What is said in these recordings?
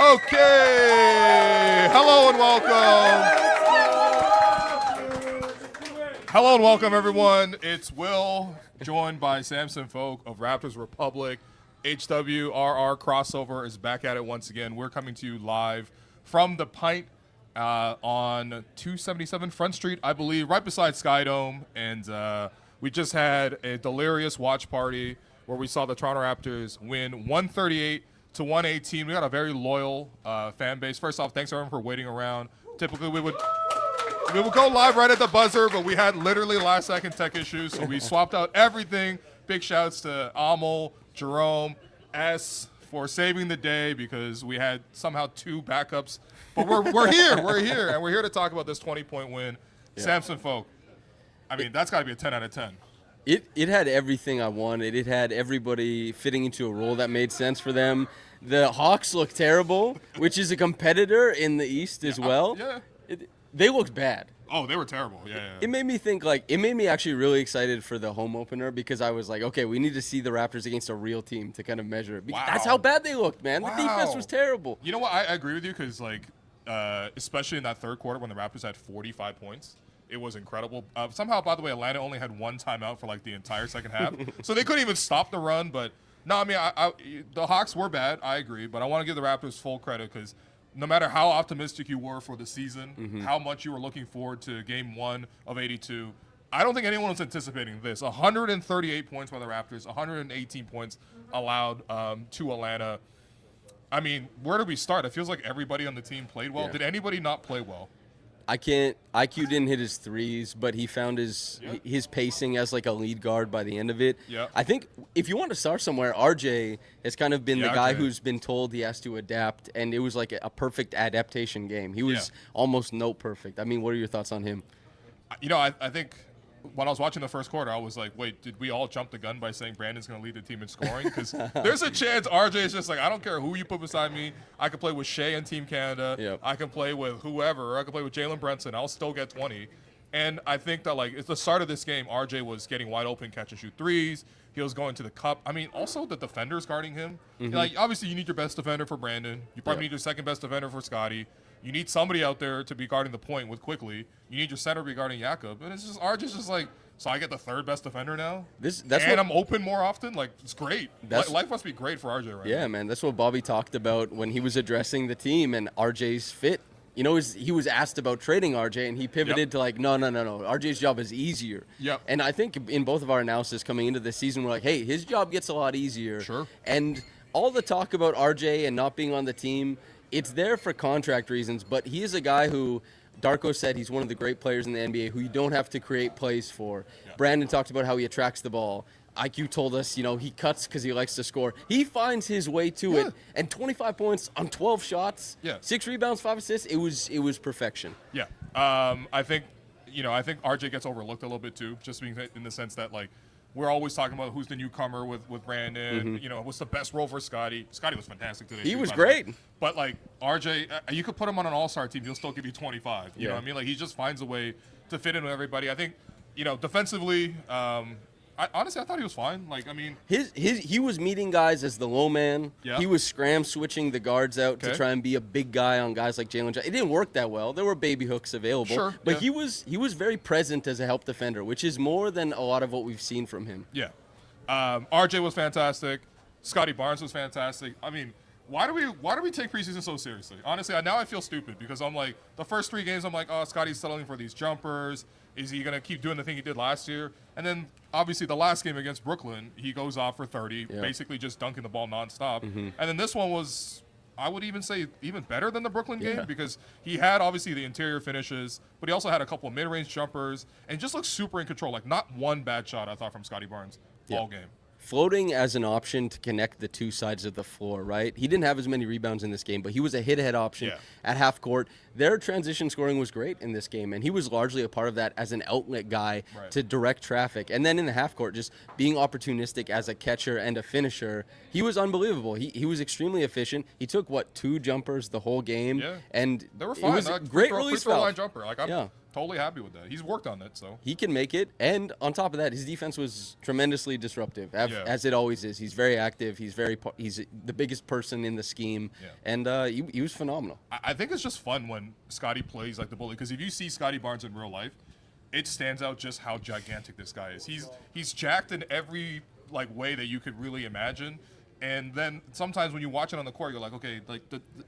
Okay. Hello and welcome, everyone. It's Will, joined by Samson Folk of Raptors Republic. HWRR crossover is back at it once again. We're coming to you live from the Pint on 277 Front Street, I believe, right beside Skydome. And we just had a delirious watch party where we saw the Toronto Raptors win 138 to 118. We got a very loyal fan base. First off, thanks everyone for waiting around. Typically, we would go live right at the buzzer, but we had literally last-second tech issues, so we swapped out everything. Big shouts to Amal, Jerome, S for saving the day because we had somehow two backups. But we're here, and we're here to talk about this 20-point win. Yeah. Samson Folk, I mean, that's got to be a 10 out of 10. It had everything I wanted. It had everybody fitting into a role that made sense for them. The Hawks looked terrible, which is a competitor in the East as well. They looked bad. Oh, they were terrible. Yeah. It made me think, it made me actually really excited for the home opener because I was like, okay, we need to see the Raptors against a real team to kind of measure it. Wow. That's how bad they looked, man. Wow. The defense was terrible. You know what? I agree with you because, especially in that third quarter when the Raptors had 45 points, it was incredible. Somehow, by the way, Atlanta only had one timeout for, the entire second half. So they couldn't even stop the run. But, no, I mean, the Hawks were bad. I agree. But I want to give the Raptors full credit because no matter how optimistic you were for the season, how much you were looking forward to Game 1 of 82, I don't think anyone was anticipating this. 138 points by the Raptors, 118 points allowed to Atlanta. I mean, where do we start? It feels like everybody on the team played well. Yeah. Did anybody not play well? IQ didn't hit his threes, but he found his pacing as a lead guard by the end of it. Yeah. I think if you want to start somewhere, RJ has kind of been the guy who's been told he has to adapt, and it was like a perfect adaptation game. He was almost perfect. I mean, what are your thoughts on him? You know, I think when I was watching the first quarter, I was like, wait, did we all jump the gun by saying Brandon's going to lead the team in scoring? Because there's a chance RJ is just I don't care who you put beside me. I could play with Shea and Team Canada. Yep. I can play with whoever. I can play with Jalen Brunson. I'll still get 20. And I think that, it's the start of this game, RJ was getting wide open, catch and shoot threes. He was going to the cup. I mean, also the defenders guarding him. Obviously, you need your best defender for Brandon. You probably need your second best defender for Scottie. You need somebody out there to be guarding the point with Quickly. You need your center to be guarding Jakob. And it's just RJ's just so I get the third best defender now? I'm open more often? It's great. Life must be great for RJ right now. Yeah, man. That's what Bobby talked about when he was addressing the team and RJ's fit. You know, he was asked about trading RJ, and he pivoted to no. RJ's job is easier. Yep. And I think in both of our analysis coming into this season, we're like, hey, his job gets a lot easier. Sure. And all the talk about RJ and not being on the team, it's there for contract reasons, but he is a guy who – Darko said he's one of the great players in the NBA who you don't have to create plays for. Yeah. Brandon talked about how he attracts the ball. IQ told us, he cuts because he likes to score. He finds his way to it. And 25 points on 12 shots, 6 rebounds, 5 assists, it was perfection. Yeah. I think RJ gets overlooked a little bit too, just being in the sense that, we're always talking about who's the newcomer with Brandon. What's the best role for Scottie? Scottie was fantastic today. He was great. But, RJ, you could put him on an all-star team. He'll still give you 25. You know what I mean? He just finds a way to fit in with everybody. I think, defensively, honestly, I thought he was fine. He was meeting guys as the low man. Yeah. He was switching the guards out to try and be a big guy on guys like Jalen. It didn't work that well. There were baby hooks available. Sure. But he was very present as a help defender, which is more than a lot of what we've seen from him. Yeah. RJ was fantastic. Scottie Barnes was fantastic. I mean, why do we take preseason so seriously? Honestly, now I feel stupid because I'm the first 3 games I'm Scottie's settling for these jumpers. Is he going to keep doing the thing he did last year? And then, obviously, the last game against Brooklyn, he goes off for 30, basically just dunking the ball nonstop. And then this one was, I would even say, even better than the Brooklyn game because he had, obviously, the interior finishes, but he also had a couple of mid-range jumpers and just looked super in control. Not one bad shot, I thought, from Scottie Barnes all game. Floating as an option to connect the two sides of the floor, right? He didn't have as many rebounds in this game, but he was a hit-ahead option at half court. Their transition scoring was great in this game, and he was largely a part of that as an outlet guy to direct traffic. And then in the half court, just being opportunistic as a catcher and a finisher, he was unbelievable. He was extremely efficient. He took, 2 jumpers the whole game? Yeah. And they were fine. It was a great release line jumper. I'm totally happy with that. He's worked on it, so He can make it, and on top of that, his defense was tremendously disruptive, as it always is. He's very active. He's the biggest person in the scheme, and he was phenomenal. I think it's just fun when Scottie plays like the bully, because if you see Scottie Barnes in real life, it stands out just how gigantic this guy is. He's jacked in every like way that you could really imagine. And then sometimes when you watch it on the court, you're like, okay, like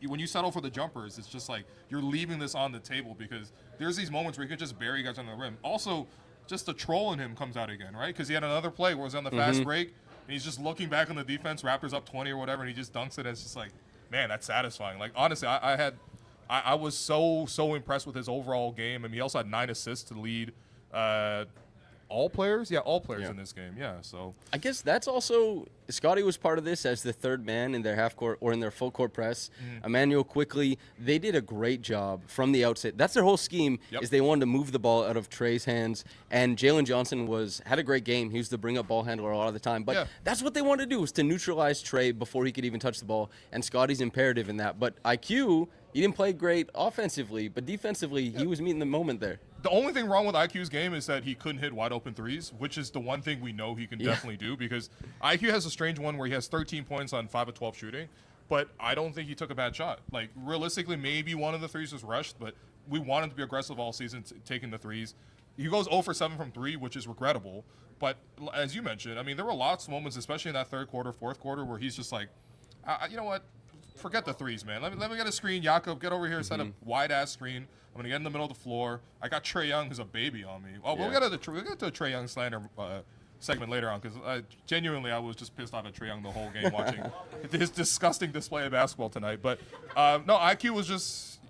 when you settle for the jumpers, it's just like you're leaving this on the table, because there's these moments where you could just bury guys on the rim. Also, just the troll in him comes out again, right? Because he had another play where it was on the fast break, and he's just looking back on the defense, Raptors up 20 or whatever, and he just dunks it. And it's just like, man, that's satisfying. Like, honestly, I was so impressed with his overall game. I mean, he also had 9 assists to lead all players? Yeah, all players in this game. Yeah, so I guess that's also Scottie was part of this as the third man in their half court or in their full court press. Emmanuel quickly, they did a great job from the outset. That's their whole scheme is they wanted to move the ball out of Trey's hands, and Jalen Johnson had a great game. He was the bring up ball handler a lot of the time, but that's what they wanted to do, was to neutralize Trey before he could even touch the ball, and Scottie's imperative in that. But IQ, he didn't play great offensively, but defensively he was meeting the moment there. The only thing wrong with IQ's game is that he couldn't hit wide open threes, which is the one thing we know he can definitely do, because IQ has a strange one where he has 13 points on 5 of 12 shooting, but I don't think he took a bad shot. Like, realistically, maybe one of the threes was rushed, but we want him to be aggressive all season, taking the threes. He goes 0 for 7 from 3, which is regrettable. But as you mentioned, I mean, there were lots of moments, especially in that third quarter, fourth quarter, where he's just like, you know what? Forget the threes, man. Let me get a screen. Jakob, get over here, set a wide-ass screen. I'm going to get in the middle of the floor. I got Trae Young, who's a baby on me. Oh, we'll get to the Trae Young slander segment later on, because genuinely I was just pissed off at Trae Young the whole game watching his disgusting display of basketball tonight. But, no, IQ was just,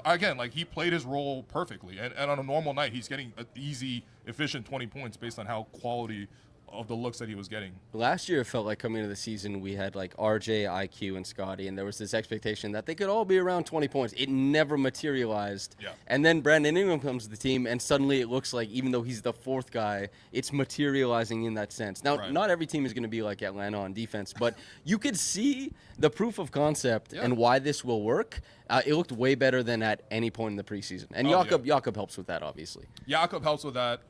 again, like, he played his role perfectly. And on a normal night, he's getting an easy, efficient 20 points based on how quality of the looks that he was getting. Last year, it felt like coming into the season, we had like RJ, IQ, and Scottie, and there was this expectation that they could all be around 20 points. It never materialized. Yeah. And then Brandon Ingram comes to the team, and suddenly it looks like, even though he's the fourth guy, it's materializing in that sense. Now, not every team is going to be like Atlanta on defense, but you could see the proof of concept and why this will work. It looked way better than at any point in the preseason. And Jakob helps with that, obviously. Jakob helps with that.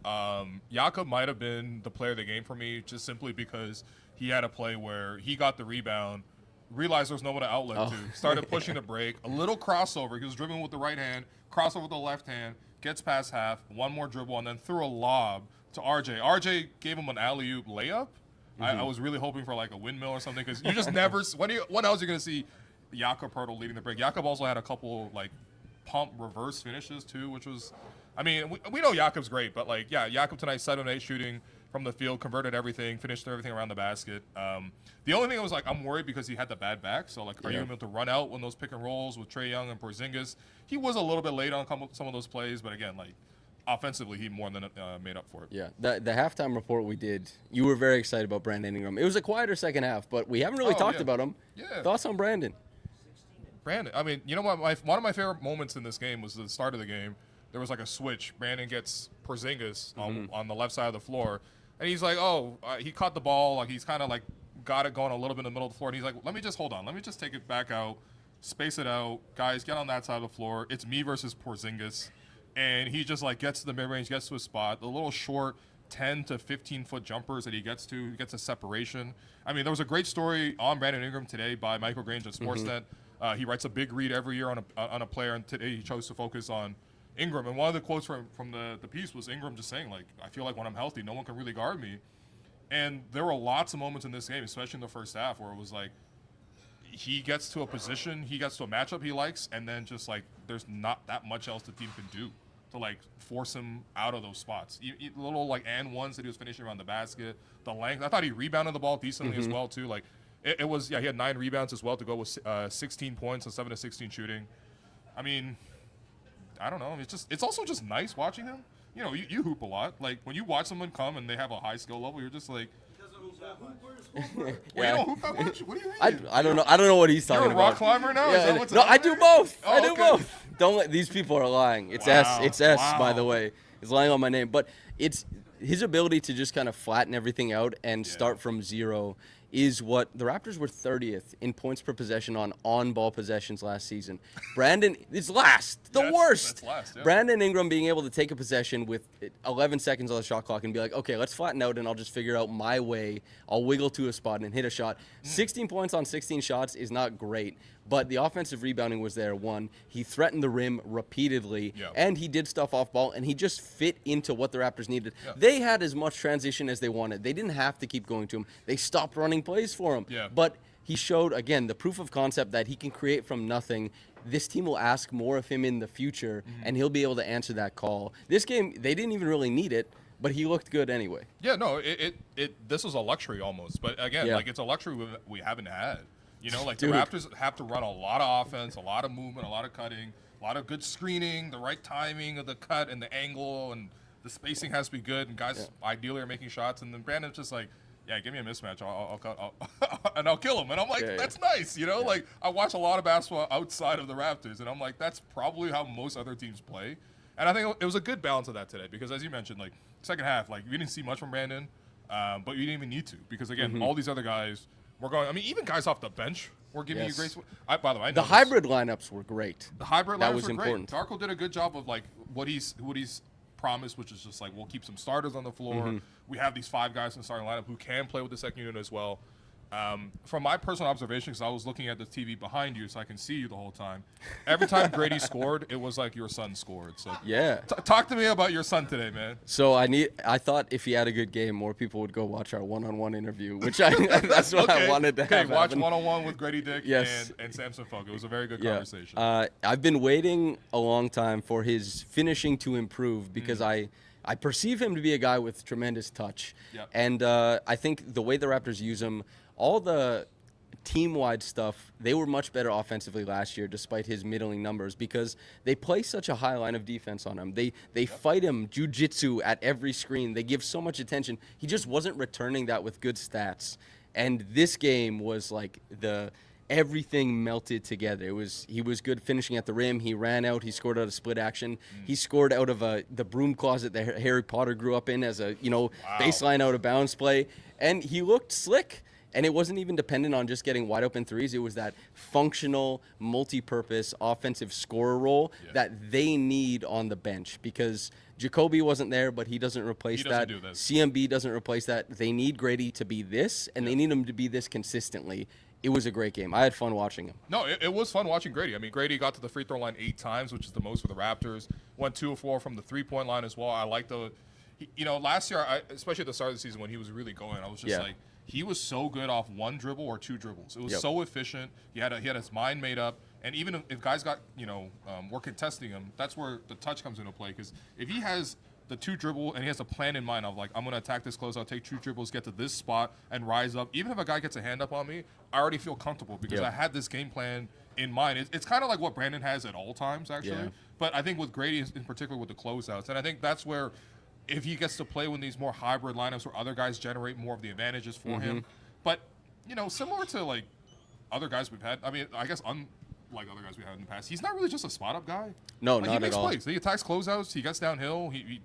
Jakob might have been the player of the game for me, just simply because he had a play where he got the rebound, realized there was no one to outlet to, started pushing the break, a little crossover. He was dribbling with the right hand, crossover with the left hand, gets past half, one more dribble, and then threw a lob to RJ. RJ gave him an alley-oop layup. I was really hoping for like a windmill or something, because you just never – when else are you going to see – Jakob Poeltl leading the break? Jakob also had a couple like pump reverse finishes too, which was, I mean, we know Jakob's great, but like, Jakob tonight 7-8 shooting from the field, converted everything, finished everything around the basket. The only thing I was like, I'm worried because he had the bad back. So like, are you able to run out when those pick and rolls with Trae Young and Porzingis? He was a little bit late on some of those plays, but again, like, offensively, he more than made up for it. Yeah, the halftime report we did, you were very excited about Brandon Ingram. It was a quieter second half, but we haven't really talked about him. Yeah. Thoughts on Brandon? I mean, you know what? One of my favorite moments in this game was the start of the game. There was like a switch. Brandon gets Porzingis on the left side of the floor, and he's like, he caught the ball. Like, he's kind of like got it going a little bit in the middle of the floor, and he's like, let me just hold on. Let me just take it back out, space it out. Guys, get on that side of the floor. It's me versus Porzingis. And he just like gets to the mid-range, gets to a spot. The little short 10 to 15-foot jumpers that he gets to, he gets a separation. I mean, there was a great story on Brandon Ingram today by Michael Grange at Sportsnet. He writes a big read every year on a player, and today he chose to focus on Ingram. And one of the quotes from the piece was Ingram just saying, like, I feel like when I'm healthy, no one can really guard me. And there were lots of moments in this game, especially in the first half, where it was like he gets to a position, he gets to a matchup he likes, and then just like there's not that much else the team can do to like force him out of those spots. Little like and ones that he was finishing around the basket, the length. I thought he rebounded the ball decently as well too. Like it was, he had 9 rebounds as well to go with 16 points and 7 to 16 shooting. I mean, I don't know. It's also just nice watching him. You know, you hoop a lot. Like when you watch someone come and they have a high skill level, you're just like, well, you don't hoop that much? What do you mean? I don't know. I don't know what he's talking about. You're a rock climber now? Is that what's no, up I do both. Oh, I do okay. both. Don't let these people are lying. It's Wow. It's S, Wow. by the way. He's lying on my name. But it's his ability to just kind of flatten everything out and start from zero is what the Raptors were 30th in points per possession on ball possessions last season. Brandon is last, the worst. That's last, yeah. Brandon Ingram being able to take a possession with 11 seconds on the shot clock and be like, okay, let's flatten out and I'll just figure out my way. I'll wiggle to a spot and hit a shot. 16 points on 16 shots is not great, but the offensive rebounding was there. One, he threatened the rim repeatedly, and he did stuff off ball, and he just fit into what the Raptors needed. Yeah. They had as much transition as they wanted. They didn't have to keep going to him. They stopped running plays for him. Yeah. But he showed, again, the proof of concept that he can create from nothing. This team will ask more of him in the future, and he'll be able to answer that call. This game, they didn't even really need it, but he looked good anyway. Yeah, no, this was a luxury almost. But again, like it's a luxury we haven't had. You know, like the Raptors have to run a lot of offense, a lot of movement, a lot of cutting, a lot of good screening, the right timing of the cut and the angle, and the spacing has to be good. And guys ideally are making shots. And then Brandon's just like, yeah, give me a mismatch, and I'll kill him. And I'm like, that's nice. You know, like I watch a lot of basketball outside of the Raptors, and I'm like, that's probably how most other teams play. And I think it was a good balance of that today because, as you mentioned, like second half, like we didn't see much from Brandon, but you didn't even need to because again, all these other guys. We're going. I mean, even guys off the bench were giving you great. By the way, the hybrid lineups were great. The hybrid lineups was were important. Great. Darko did a good job of like what he's promised, which is just like we'll keep some starters on the floor. We have these 5 guys in the starting lineup who can play with the second unit as well. From my personal observation, because I was looking at the TV behind you, so I can see you the whole time. Every time Gradey scored, it was like your son scored. So talk to me about your son today, man. So I thought if he had a good game, more people would go watch our one-on-one interview, which that's what I wanted to have. Watch one-on-one with Gradey Dick and Samson Folk. It was a very good conversation. I've been waiting a long time for his finishing to improve because I perceive him to be a guy with tremendous touch. And I think the way the Raptors use him, all the team-wide stuff, they were much better offensively last year despite his middling numbers because they play such a high line of defense on him. They fight him jiu-jitsu at every screen. They give so much attention. He just wasn't returning that with good stats. And this game was like everything melted together. He was good finishing at the rim. He ran out. He scored out of split action. He scored out of the broom closet that Harry Potter grew up in as a baseline out of bounds play. And he looked slick. And it wasn't even dependent on just getting wide open threes. It was that functional, multi-purpose offensive scorer role that they need on the bench because Jacoby wasn't there, but he doesn't replace that. CMB doesn't replace that. They need Gradey to be this, and they need him to be this consistently. It was a great game. I had fun watching him. No, it was fun watching Gradey. I mean, Gradey got to the free throw line 8 times, which is the most for the Raptors. Went 2 of 4 from the three-point line as well. I like last year, especially at the start of the season when he was really going, I was just like, he was so good off 1 dribble or 2 dribbles. It was so efficient. He had his mind made up. And even if guys got, were contesting him, that's where the touch comes into play. Because if he has the 2 dribble and he has a plan in mind of like, I'm going to attack this close, I'll take 2 dribbles, get to this spot and rise up. Even if a guy gets a hand up on me, I already feel comfortable because I had this game plan in mind. It's kind of like what Brandon has at all times, actually. But I think with Gradey in particular with the closeouts, and I think that's where if he gets to play with these more hybrid lineups where other guys generate more of the advantages for him. But, similar to, like, other guys we've had, I mean, I guess unlike other guys we had in the past, he's not really just a spot-up guy. No, like, not he makes at all. plays. He attacks closeouts. He gets downhill. He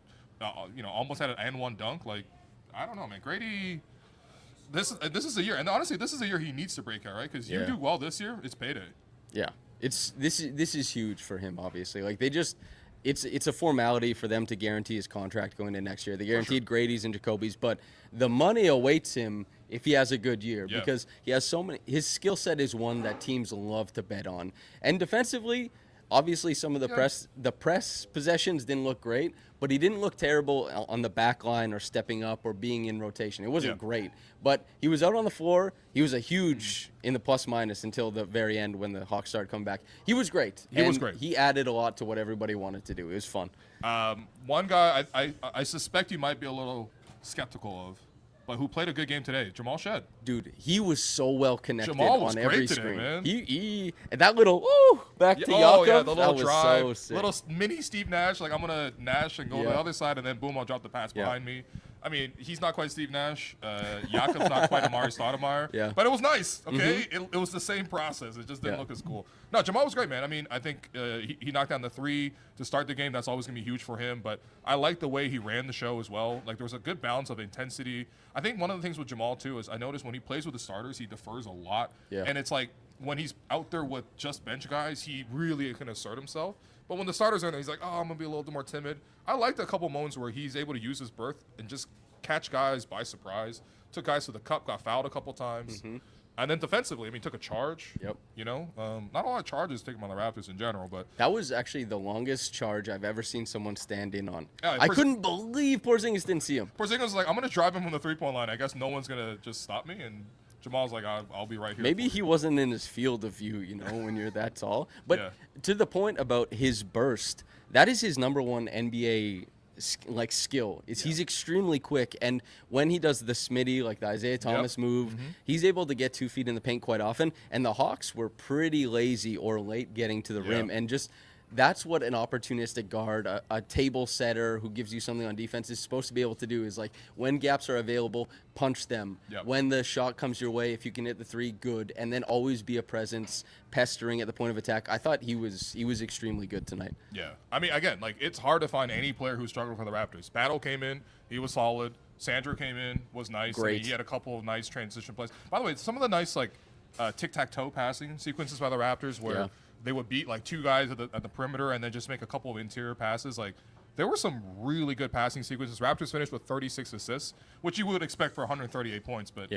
almost had an and-one dunk. Like, I don't know, man. Gradey, this is a year. And honestly, this is a year he needs to break out, right? Because you do well this year, it's payday. Yeah. This is huge for him, obviously. Like, they just... It's a formality for them to guarantee his contract going into next year. They guaranteed Grady's and Jacoby's, but the money awaits him if he has a good year because he has so many. His skill set is one that teams love to bet on. And defensively, obviously some of the press possessions didn't look great, but he didn't look terrible on the back line or stepping up or being in rotation. It wasn't great, but he was out on the floor. He was a huge in the plus-minus until the very end when the Hawks started coming back. He was great. He was great. He added a lot to what everybody wanted to do. It was fun. One guy I suspect you might be a little skeptical of, but who played a good game today, Jamal Shead. Dude, he was so well connected Jamal was on every great today, screen. Man. He and that little back to Jakob, the little drive, so sick. little mini Steve Nash, like I'm gonna Nash and go to the other side, and then boom, I'll drop the pass behind me. I mean, he's not quite Steve Nash. Jakob's not quite Amari Stoudemire. Yeah. But it was nice, okay? It was the same process. It just didn't look as cool. No, Jamal was great, man. I mean, I think he knocked down the 3 to start the game. That's always going to be huge for him. But I like the way he ran the show as well. Like, there was a good balance of intensity. I think one of the things with Jamal, too, is I noticed when he plays with the starters, he defers a lot. Yeah. And it's like when he's out there with just bench guys, he really can assert himself. But when the starters are in there, he's like, oh, I'm going to be a little bit more timid. I liked a couple moments where he's able to use his berth and just catch guys by surprise. Took guys to the cup, got fouled a couple times. And then defensively, I mean, took a charge. Yep. You know, not a lot of charges taken on the Raptors in general, but That was actually the longest charge I've ever seen someone stand in on. Yeah, I couldn't believe Porzingis didn't see him. Porzingis was like, I'm going to drive him from the three-point line. I guess no one's going to just stop me. And Jamal's like, I'll be right here. Maybe he wasn't in his field of view, you know, when you're that tall. But to the point about his burst, that is his number one NBA skill. He's extremely quick, and when he does the Smitty, like the Isaiah Thomas move, he's able to get 2 feet in the paint quite often. And the Hawks were pretty lazy or late getting to the rim, and just that's what an opportunistic guard, a table setter who gives you something on defense is supposed to be able to do, is like when gaps are available, punch them. When the shot comes your way, if you can hit the 3, good. And then always be a presence, pestering at the point of attack. I thought he was extremely good tonight. Yeah. I mean, again, like it's hard to find any player who struggled for the Raptors. Battle came in, he was solid. Sandra came in, was nice. Great. I mean, he had a couple of nice transition plays. By the way, some of the nice like tic-tac-toe passing sequences by the Raptors where they would beat like 2 guys at the perimeter and then just make a couple of interior passes. Like there were some really good passing sequences. Raptors finished with 36 assists, which you would expect for 138 points. But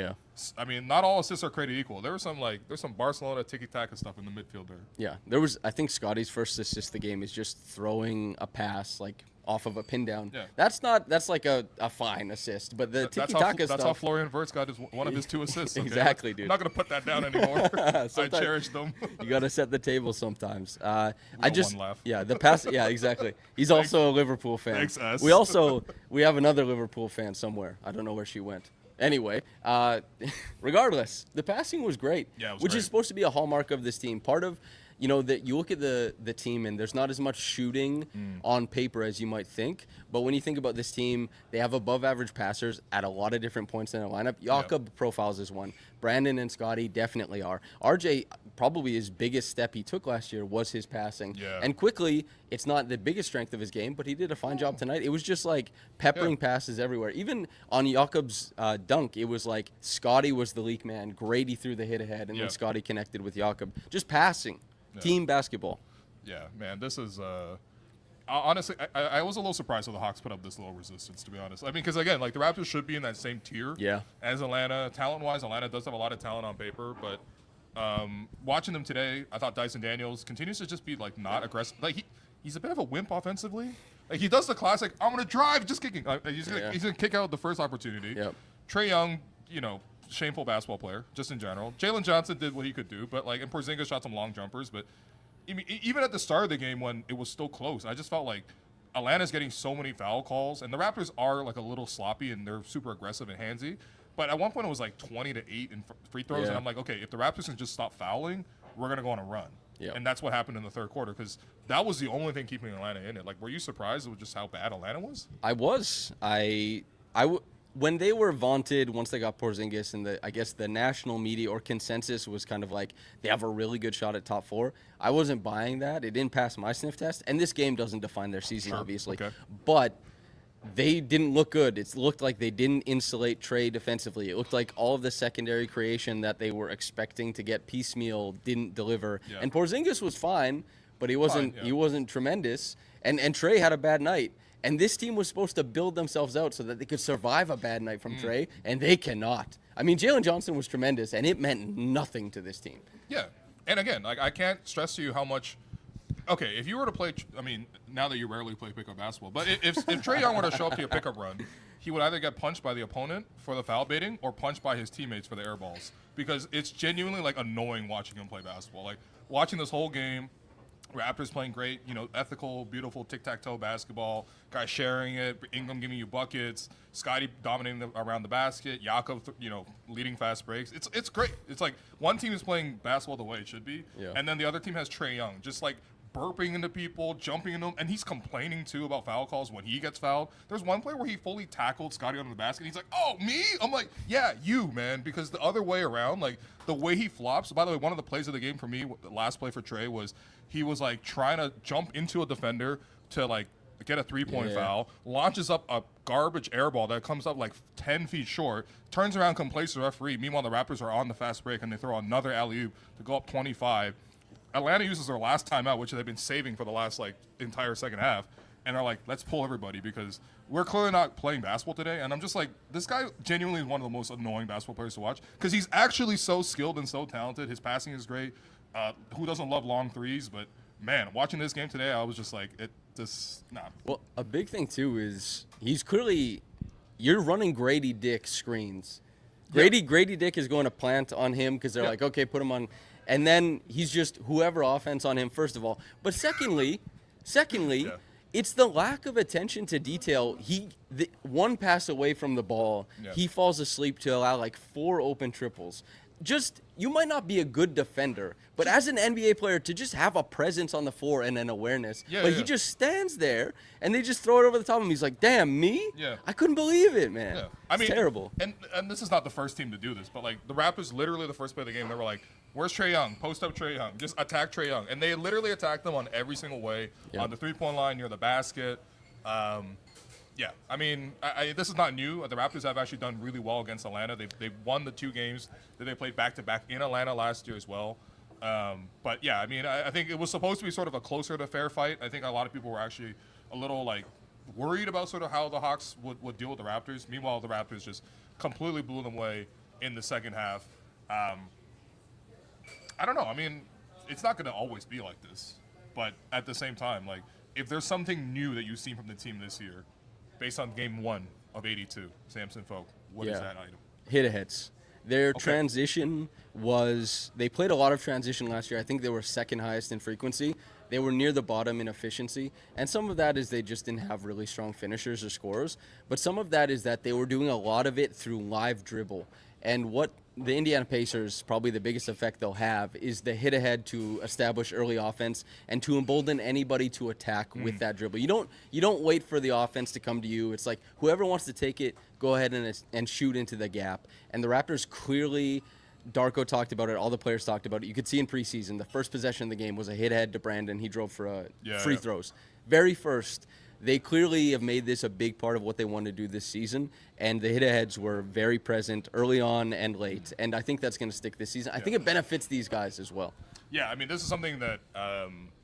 I mean, not all assists are created equal. There's some Barcelona tiki-taka stuff in the midfield there. Yeah, there was. I think Scottie's first assist of the game is just throwing a pass like off of a pin down. Yeah. That's like a fine assist. But the tiki-taka stuff. That's how Florian Wirtz got one of his 2 assists. Okay? Exactly, dude. I'm not going to put that down anymore. I cherish them. You got to set the table sometimes. One laugh. Yeah, the pass. Yeah, exactly. He's also a Liverpool fan. Thanks, S. We have another Liverpool fan somewhere. I don't know where she went. Anyway, regardless, the passing was great. Yeah, it was which great. is supposed to be a hallmark of this team. Part of, you know, that you look at the team and there's not as much shooting on paper as you might think. But when you think about this team, they have above average passers at a lot of different points in their lineup. Jakob profiles as one. Brandon and Scottie definitely are. RJ, probably his biggest step he took last year was his passing. Yeah. And quickly, it's not the biggest strength of his game, but he did a fine job tonight. It was just like peppering passes everywhere. Even on Jakob's dunk, it was like Scottie was the leak man. Gradey threw the hit ahead, and then Scottie connected with Jakob. Just passing. Team basketball. Yeah, man, this is honestly, I was a little surprised that the Hawks put up this little resistance, to be honest. I mean, because again, like the Raptors should be in that same tier as Atlanta. Talent-wise, Atlanta does have a lot of talent on paper, but watching them today, I thought Dyson Daniels continues to just be like not aggressive. Like he's a bit of a wimp offensively. Like he does the classic, I'm gonna drive, just kicking. He's gonna kick out the first opportunity. Trae Young, you know, shameful basketball player, just in general. Jalen Johnson did what he could do, but like, and Porzingis shot some long jumpers. But even at the start of the game when it was still close, I just felt like Atlanta's getting so many foul calls, and the Raptors are like a little sloppy and they're super aggressive and handsy. But at one point it was like 20-8 in free throws, and I'm like, okay, if the Raptors can just stop fouling, we're gonna go on a run. And that's what happened in the third quarter, because that was the only thing keeping Atlanta in it. Like, were you surprised with just how bad Atlanta was? I was. When they were vaunted, once they got Porzingis, and I guess the national media or consensus was kind of like they have a really good shot at top 4. I wasn't buying that. It didn't pass my sniff test, and this game doesn't define their season, obviously. But they didn't look good. It looked like they didn't insulate Trae defensively. It looked like all of the secondary creation that they were expecting to get piecemeal didn't deliver. And Porzingis was fine, but he wasn't tremendous. And Trae had a bad night. And this team was supposed to build themselves out so that they could survive a bad night from Trae, and they cannot. I mean, Jalen Johnson was tremendous, and it meant nothing to this team. Yeah, and again, like I can't stress to you how much. Okay, if you were to play, I mean, now that you rarely play pickup basketball, but if Trae Young were to show up to a pickup run, he would either get punched by the opponent for the foul baiting or punched by his teammates for the air balls, because it's genuinely like annoying watching him play basketball. Like watching this whole game. Raptors playing great, you know, ethical, beautiful tic-tac-toe basketball. Guys sharing it. Ingram giving you buckets. Scottie dominating around the basket. Jakob, you know, leading fast breaks. It's great. It's like one team is playing basketball the way it should be, and then the other team has Trae Young just like burping into people, jumping into them, and he's complaining too about foul calls when he gets fouled. There's one play where he fully tackled Scottie under the basket. He's like, "Oh, me?" I'm like, "Yeah, you, man," because the other way around, like the way he flops. By the way, one of the plays of the game for me, the last play for Trey was he was like trying to jump into a defender to like get a 3-point foul, launches up a garbage air ball that comes up like 10 feet short, turns around, complains to the referee. Meanwhile, the Raptors are on the fast break, and they throw another alley-oop to go up 25. Atlanta uses their last timeout, which they've been saving for the last like entire second half, and they're like, let's pull everybody because we're clearly not playing basketball today. And I'm just like, this guy genuinely is one of the most annoying basketball players to watch because he's actually so skilled and so talented. His passing is great. Who doesn't love long threes? But, man, watching this game today, I was just like, Well, a big thing, too, is he's clearly – you're running Grady Dick screens. Grady Dick is going to plant on him because they're like, okay, put him on – and then he's just whoever offense on him, first of all. But secondly, it's the lack of attention to detail. One pass away from the ball, he falls asleep to allow like 4 open triples. Just, you might not be a good defender, but as an NBA player, to just have a presence on the floor and an awareness. He just stands there, and they just throw it over the top of him. He's like, damn, me? I couldn't believe it, man. Yeah. I mean, terrible. And this is not the first team to do this, but, like, the Raptors, literally the first play of the game, they were like, where's Trae Young? Post up Trae Young. Just attack Trae Young. And they literally attacked them on every single way, on the three-point line, near the basket. Yeah, I mean, this is not new. The Raptors have actually done really well against Atlanta. They've won the 2 games that they played back-to-back in Atlanta last year as well. But, yeah, I mean, I think it was supposed to be sort of a closer to fair fight. I think a lot of people were actually a little, like, worried about sort of how the Hawks would deal with the Raptors. Meanwhile, the Raptors just completely blew them away in the second half. I don't know. I mean, it's not going to always be like this. But at the same time, like, if there's something new that you've seen from the team this year, based on game 1 of 82, Samson Folk, what is that item? Hit-aheads. Their transition was, they played a lot of transition last year. I think they were second highest in frequency. They were near the bottom in efficiency. And some of that is they just didn't have really strong finishers or scorers. But some of that is that they were doing a lot of it through live dribble. And what the Indiana Pacers, probably the biggest effect they'll have, is the hit ahead to establish early offense and to embolden anybody to attack with that dribble. You don't wait for the offense to come to you. It's like whoever wants to take it, go ahead and shoot into the gap. And the Raptors clearly, Darko talked about it, all the players talked about it. You could see in preseason, the first possession of the game was a hit ahead to Brandon. He drove for free throws. Very first. They clearly have made this a big part of what they want to do this season, and the hit-aheads were very present early on and late, and I think that's going to stick this season. I think it benefits these guys as well. Yeah, I mean, this is something that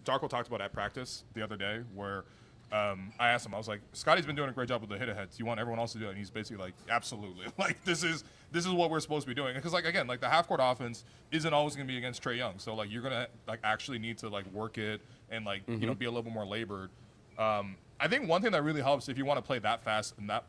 Darko talked about at practice the other day where I asked him, I was like, Scottie's been doing a great job with the hit-aheads. You want everyone else to do it? And he's basically like, absolutely. Like, this is what we're supposed to be doing. Because, like, again, like, the half-court offense isn't always going to be against Trae Young. So, like, you're going to, like, actually need to, like, work it and, like, you know, be a little bit more labored. I think one thing that really helps if you want to play that fast and that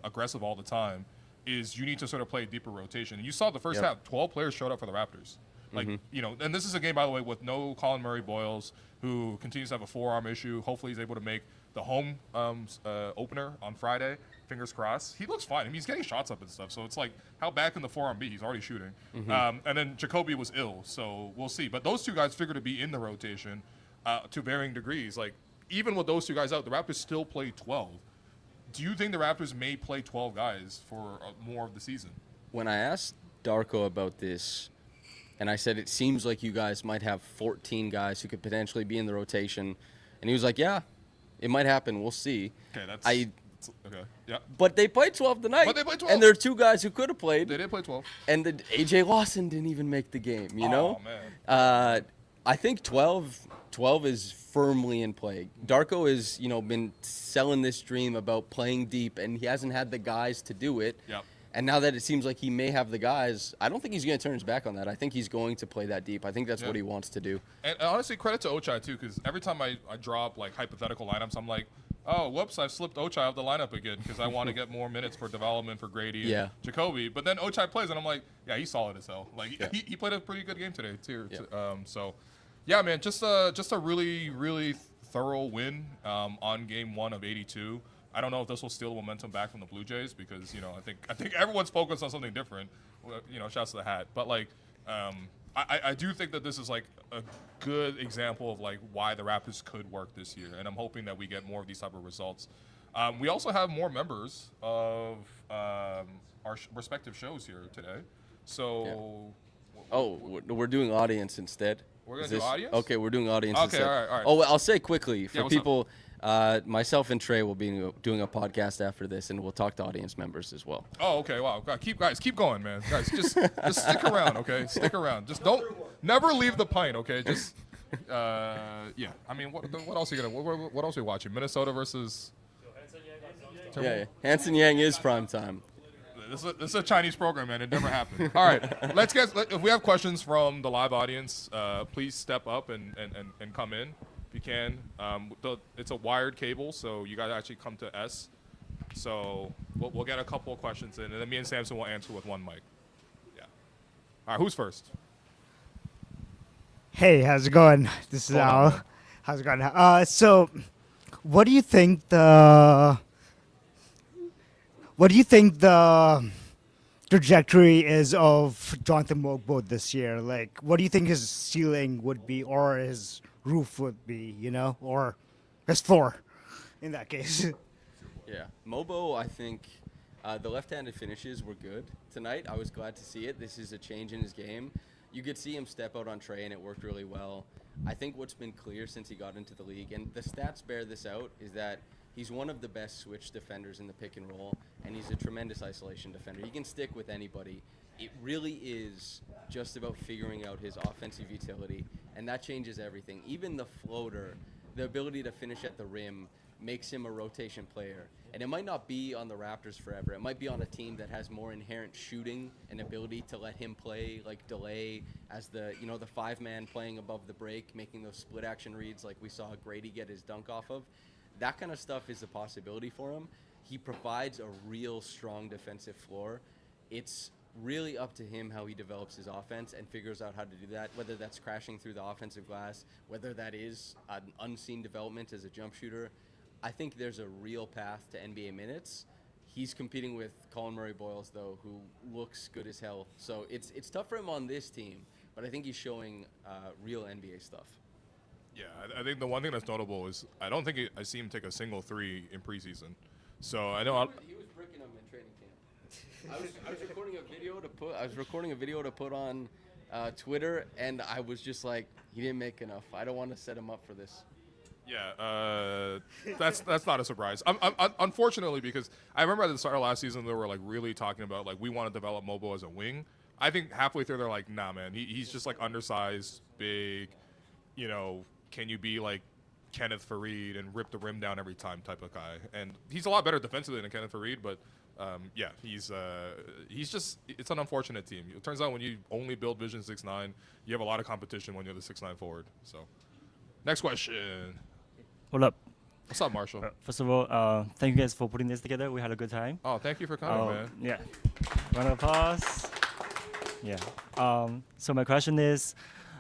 aggressive all the time is you need to sort of play a deeper rotation. And you saw the first half, 12 players showed up for the Raptors. Like, you know, and this is a game, by the way, with no Colin Murray-Boyles, who continues to have a forearm issue. Hopefully he's able to make the home opener on Friday. Fingers crossed. He looks fine. I mean, he's getting shots up and stuff. So it's like, how bad can the forearm be? He's already shooting. And then Jacoby was ill, so we'll see. But those two guys figure to be in the rotation to varying degrees. Like, even with those two guys out, the Raptors still play 12. Do you think the Raptors may play 12 guys for more of the season? When I asked Darko about this, and I said, it seems like you guys might have 14 guys who could potentially be in the rotation, and he was like, yeah, it might happen. We'll see. Okay, that's okay. Yeah. But they played 12 tonight. But they played 12. And there are 2 guys who could have played. They did play 12. And AJ Lawson didn't even make the game, you know? Oh, man. I think 12 is firmly in play. Darko has, you know, been selling this dream about playing deep, and he hasn't had the guys to do it. Yep. And now that it seems like he may have the guys, I don't think he's going to turn his back on that. I think he's going to play that deep. I think that's what he wants to do. And honestly, credit to Ochai, too, because every time I drop, like, hypothetical lineups, I'm like, oh, whoops, I've slipped Ochai out of the lineup again because I want to get more minutes for development for Gradey and Jacoby. But then Ochai plays, and I'm like, yeah, he's solid as hell. Like, he played a pretty good game today, too. Yeah. So, yeah, man, just a really, really thorough win on game 1 of 82. I don't know if this will steal the momentum back from the Blue Jays because, you know, I think everyone's focused on something different. You know, shouts to the hat. But, like, I do think that this is like a good example of like why the Raptors could work this year, and I'm hoping that we get more of these type of results. We also have more members of our respective shows here today, so. We're doing audience instead. We're gonna do audience. Okay, we're doing audience Okay, instead. all right. Oh, well, I'll say quickly for what's people. Myself and Trey will be doing a podcast after this, and we'll talk to audience members as well. Oh, okay. Wow. God, keep going, man. Guys, just stick around, okay? Stick around. Just never leave the pint, okay? Just yeah. I mean, what else are you gonna? What else are you watching? Minnesota versus. Yeah, Hanson Yang is prime time. This is a Chinese program, man. It never happened. All right, if we have questions from the live audience, please step up and come in if you can. It's a wired cable, so you got to actually come to S. So we'll get a couple of questions in, and then me and Samson will answer with one mic. Yeah. All right, who's first? Hey, how's it going? This is Al. How's it going? So, what do you think the trajectory is of Jonathan Mogbo this year? Like, what do you think his ceiling would be, or his roof would be, or his floor, in that case? Yeah, Mobo, I think the left-handed finishes were good tonight. I was glad to see it. This is a change in his game. You could see him step out on Trey, and it worked really well. I think what's been clear since he got into the league, and the stats bear this out, is that he's one of the best switch defenders in the pick and roll, and he's a tremendous isolation defender. He can stick with anybody. It really is just about figuring out his offensive utility, and that changes everything. Even the floater, the ability to finish at the rim, makes him a rotation player. And it might not be on the Raptors forever. It might be on a team that has more inherent shooting and ability to let him play like delay as the five-man playing above the break, making those split action reads like we saw Gradey get his dunk off of. That kind of stuff is a possibility for him. He provides a real strong defensive floor. It's really up to him how he develops his offense and figures out how to do that, whether that's crashing through the offensive glass, whether that is an unseen development as a jump shooter. I think there's a real path to NBA minutes. He's competing with Colin Murray-Boyles, though, who looks good as hell. So it's tough for him on this team, but I think he's showing real NBA stuff. Yeah, I think the one thing that's notable is I don't think I see him take a single three in preseason. So I know he was bricking them in training camp. I was recording a video to put on Twitter, and I was just like, he didn't make enough. I don't want to set him up for this. Yeah, that's not a surprise. Unfortunately, because I remember at the start of last season they were like really talking about like we want to develop Mobo as a wing. I think halfway through they're like, nah, man, he's just like undersized, big, can you be like Kenneth Faried and rip the rim down every time type of guy? And he's a lot better defensively than Kenneth Faried, but yeah, he's just, it's an unfortunate team. It turns out when you only build Vision 6'9", you have a lot of competition when you're the 6'9" forward. So, next question. What up? What's up, Marshall? First of all, thank you guys for putting this together. We had a good time. Oh, thank you for coming, man. Yeah. Round of applause. Yeah. So my question is,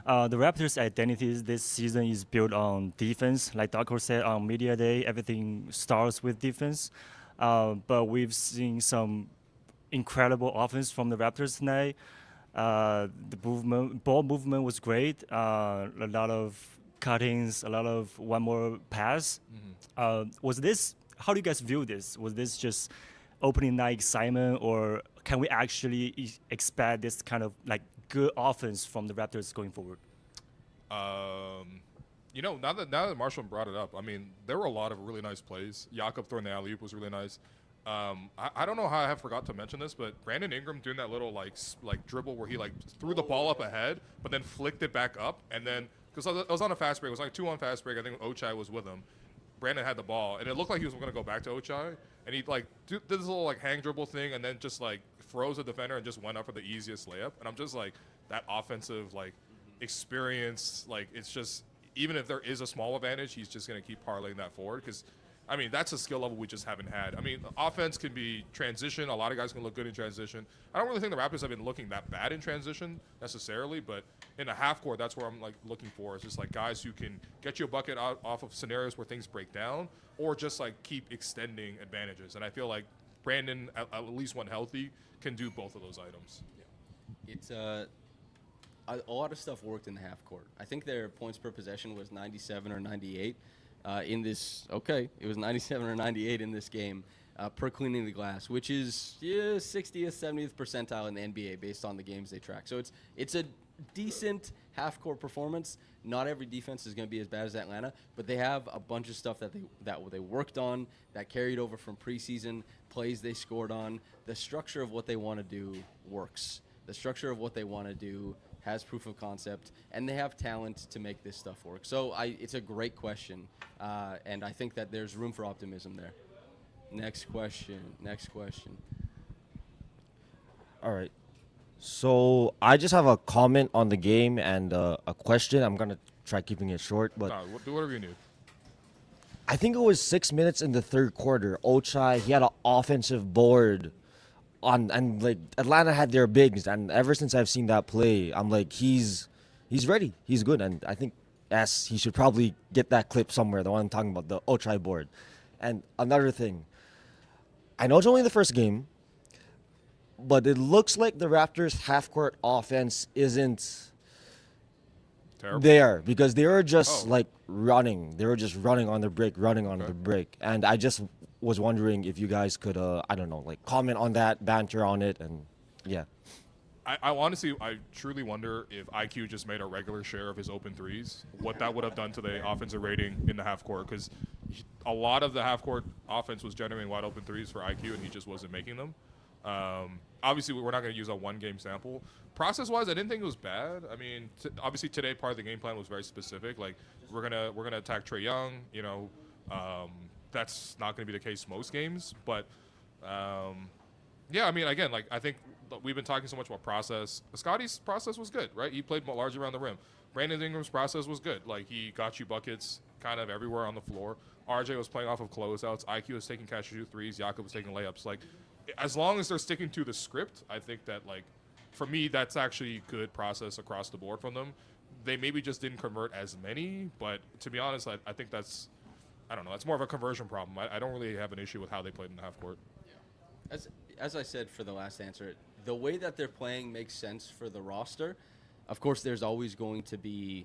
the Raptors' identity this season is built on defense. Like Darko said on Media Day, everything starts with defense. But we've seen some incredible offense from the Raptors tonight. The ball movement was great. A lot of cuttings, a lot of one more pass. Was this, how do you guys view this? Was this just opening night excitement, or can we actually expect this kind of like good offense from the Raptors going forward? Now that Marshall brought it up, I mean, there were a lot of really nice plays. Jakob throwing the alley-oop was really nice. I don't know how I have forgot to mention this, but Brandon Ingram doing that little like dribble where he like threw the ball up ahead, but then flicked it back up, and then because I was on a fast break, it was like 2-on fast break. I think Ochai was with him. Brandon had the ball, and it looked like he was going to go back to Ochai, and he like did this little like hang dribble thing, and then just like froze the defender and just went up for the easiest layup. And I'm just like, that offensive like experience, like it's just, even if there is a small advantage, he's just going to keep parlaying that forward, because I mean, that's a skill level we just haven't had. I mean, offense can be transition. A lot of guys can look good in transition. I don't really think the Raptors have been looking that bad in transition necessarily, but in a half court, that's where I'm like looking for. It's just like guys who can get you a bucket off of scenarios where things break down, or just like keep extending advantages. And I feel like Brandon, at least when healthy, can do both of those items. It's a lot of stuff worked in the half court. I think their points per possession was 97 or 98 in this. Okay, it was 97 or 98 in this game per cleaning the glass, which is 60th, 70th percentile in the NBA based on the games they track. So it's a decent half court performance. Not every defense is going to be as bad as Atlanta, but they have a bunch of stuff that they worked on that carried over from preseason plays they scored on. The structure of what they want to do works. The structure of what they want to do has proof of concept, and they have talent to make this stuff work. So it's a great question, and I think that there's room for optimism there. Next question. All right. So I just have a comment on the game and a question. I'm gonna try keeping it short, but No, do whatever you need. I think it was 6 minutes in the third quarter. Ochai, he had an offensive board and like Atlanta had their bigs, and ever since I've seen that play, I'm like he's ready, he's good, and I think he should probably get that clip somewhere. The one I'm talking about, the Ochai board. And another thing, I know it's only the first game, but it looks like the Raptors' half-court offense isn't Terrible. there because they were just Oh. running. They were just running on the break. And I just was wondering if you guys could, I don't know, like comment on that, banter on it, and yeah. I honestly, I truly wonder if IQ just made a regular share of his open threes, what that would have done to the offensive rating in the half court, because a lot of the half court offense was generating wide open threes for IQ, and he just wasn't making them. Obviously, we're not going to use a one-game sample. Process-wise, I didn't think it was bad. I mean, obviously today part of the game plan was very specific. Like we're gonna attack Trae Young. You know, that's not going to be the case most games. But yeah, I mean, again, like I think we've been talking so much about process. Scottie's process was good, right? He played largely around the rim. Brandon Ingram's process was good. Like he got you buckets kind of everywhere on the floor. RJ was playing off of closeouts. IQ was taking catch and shoot threes. Jakob was taking layups. Like as long as they're sticking to the script, I think that like for me that's actually good process across the board from them. They maybe just didn't convert as many, but to be honest, I think that's I don't know. That's more of a conversion problem. I don't really have an issue with how they played in the half court. As I said for the last answer, the way that they're playing makes sense for the roster. Of course, there's always going to be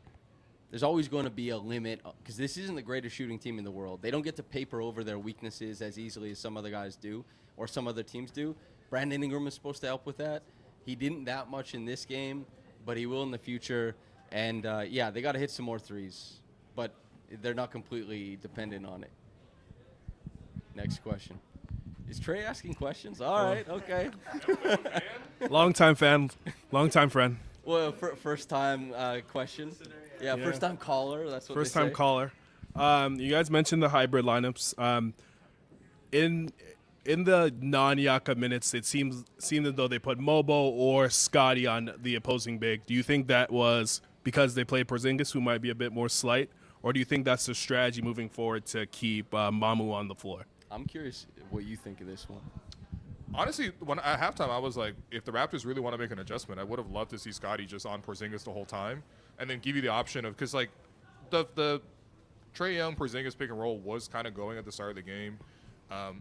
a limit because this isn't the greatest shooting team in the world. They don't get to paper over their weaknesses as easily as some other guys do or some other teams do. Brandon Ingram is supposed to help with that. He didn't that much in this game, but he will in the future. And, yeah, they got to hit some more threes, but they're not completely dependent on it. Next question. Is Trey asking questions? All right, okay. Long-time fan, long-time friend. Well, first-time question. Yeah, first-time caller. That's what First-time they say. caller. You guys mentioned the hybrid lineups. In the non-Yaka minutes, it seemed as though they put Mobo or Scottie on the opposing big. Do you think that was because they played Porzingis, who might be a bit more slight, or do you think that's the strategy moving forward to keep Mamu on the floor? I'm curious what you think of this one. Honestly, when at halftime, I was like, if the Raptors really want to make an adjustment, I would have loved to see Scottie just on Porzingis the whole time, and then give you the option of because like the Trae Young Porzingis pick and roll was kind of going at the start of the game,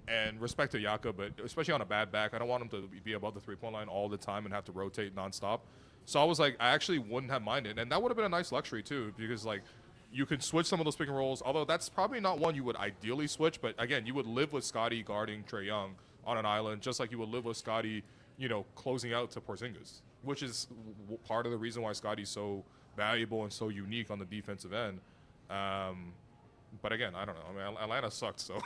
and respect to Yaka, but especially on a bad back, I don't want him to be above the 3-point line all the time and have to rotate nonstop. So I was like, I actually wouldn't have minded, and that would have been a nice luxury too, because like. You can switch some of those pick and rolls, although that's probably not one you would ideally switch. But again, you would live with Scottie guarding Trae Young on an island, just like you would live with Scottie, closing out to Porzingis, which is part of the reason why Scottie's so valuable and so unique on the defensive end. But again, I don't know. I mean, Atlanta sucked, so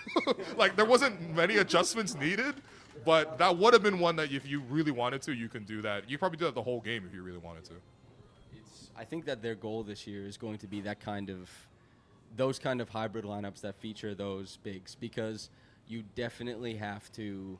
like there wasn't many adjustments needed. But that would have been one that if you really wanted to, you can do that. You probably do that the whole game if you really wanted to. I think that their goal this year is going to be those kind of hybrid lineups that feature those bigs, because you definitely have to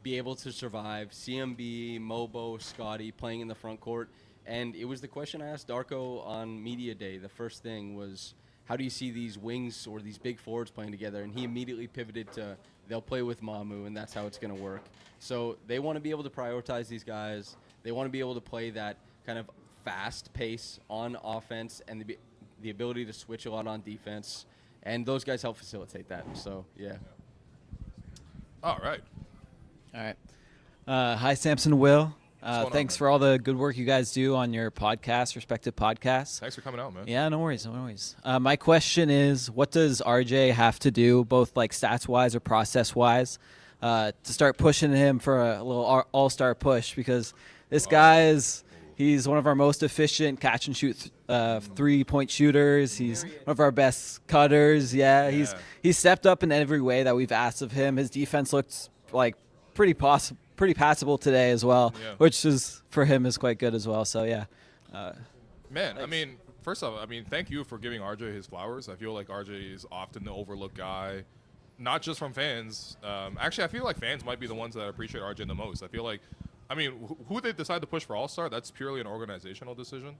be able to survive CMB, Mobo, Scottie playing in the front court. And it was the question I asked Darko on Media Day. The first thing was, how do you see these wings or these big forwards playing together? And he immediately pivoted to they'll play with Mamu, and that's how it's going to work. So they want to be able to prioritize these guys. They want to be able to play that kind of fast pace on offense and the ability to switch a lot on defense, and those guys help facilitate that. So yeah. All right. Hi, Samson Will. going on, Thanks man? for all the good work you guys do on your podcast, respective podcasts. Thanks for coming out, man. Yeah, no worries, no worries. My question is, what does RJ have to do, both like stats-wise or process-wise, to start pushing him for a little all-star push? Because this guy he's one of our most efficient catch-and-shoot three-point shooters. He's one of our best cutters. Yeah, he's stepped up in every way that we've asked of him. His defense looks like pretty passable today as well, which is for him is quite good as well. So yeah, Man, thanks. I mean, first off, I mean, thank you for giving RJ his flowers. I feel like RJ is often the overlooked guy, not just from fans. Actually, I feel like fans might be the ones that appreciate RJ the most. I feel like, I mean, who they decide to push for All-Star, that's purely an organizational decision.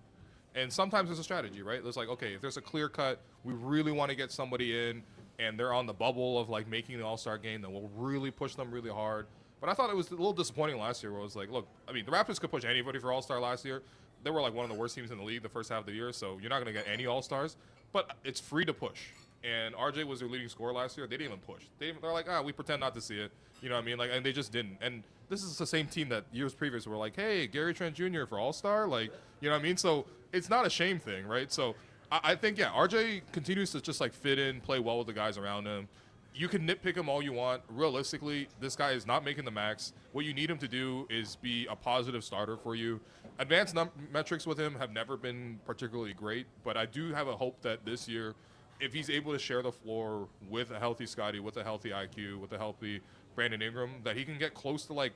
And sometimes there's a strategy, right? It's like, okay, if there's a clear cut, we really want to get somebody in, and they're on the bubble of like making the All-Star game, then we'll really push them really hard. But I thought it was a little disappointing last year where it was like, look, I mean, the Raptors could push anybody for All-Star last year. They were like one of the worst teams in the league the first half of the year, so you're not going to get any All-Stars. But it's free to push. And RJ was their leading scorer last year. They didn't even push. They're like, we pretend not to see it. You know what I mean? Like, and they just didn't. And this is the same team that years previous were like, hey, Gary Trent Jr. for All-Star? Like, you know what I mean? So it's not a shame thing, right? So I think, RJ continues to just like fit in, play well with the guys around him. You can nitpick him all you want. Realistically, this guy is not making the max. What you need him to do is be a positive starter for you. Advanced metrics with him have never been particularly great, but I do have a hope that this year, if he's able to share the floor with a healthy Scottie, with a healthy IQ, with a healthy Brandon Ingram, that he can get close to like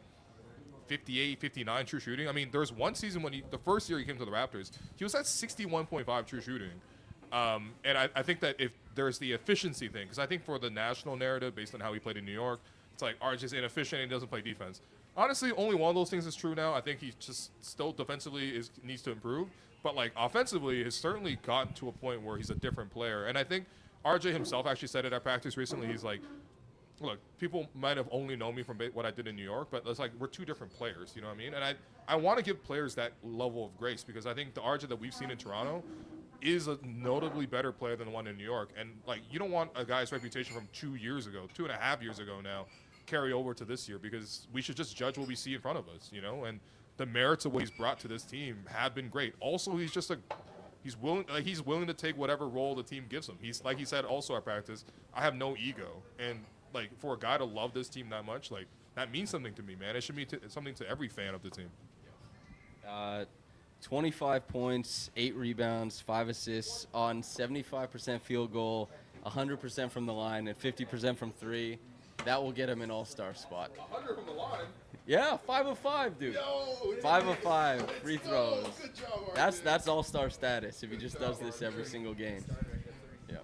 58, 59 true shooting. I mean, there's one season when the first year he came to the Raptors, he was at 61.5 true shooting. And I think that if there's the efficiency thing, because I think for the national narrative, based on how he played in New York, it's like RJ's inefficient and he doesn't play defense. Honestly, only one of those things is true now. I think he just still defensively needs to improve. But like offensively, has certainly gotten to a point where he's a different player. And I think RJ himself actually said it at practice recently. He's like, look, people might have only known me from what I did in New York, but it's like we're two different players, you know what I mean? And I want to give players that level of grace because I think the RJ that we've seen in Toronto is a notably better player than the one in New York. And like, you don't want a guy's reputation from 2 years ago, 2.5 years ago now, carry over to this year because we should just judge what we see in front of us, you know? And the merits of what he's brought to this team have been great. Also, he's willing to take whatever role the team gives him. He's like he said also at practice, I have no ego. And like for a guy to love this team that much, like that means something to me, man. It should mean something to every fan of the team. 25 points, 8 rebounds, 5 assists on 75% field goal, 100% from the line, and 50% from 3. That will get him an all-star spot. 100 from the line. Yeah, 5 of 5, dude. 5 of 5 free throws. Good job, That's all-star status if he just does this every single game. Yeah.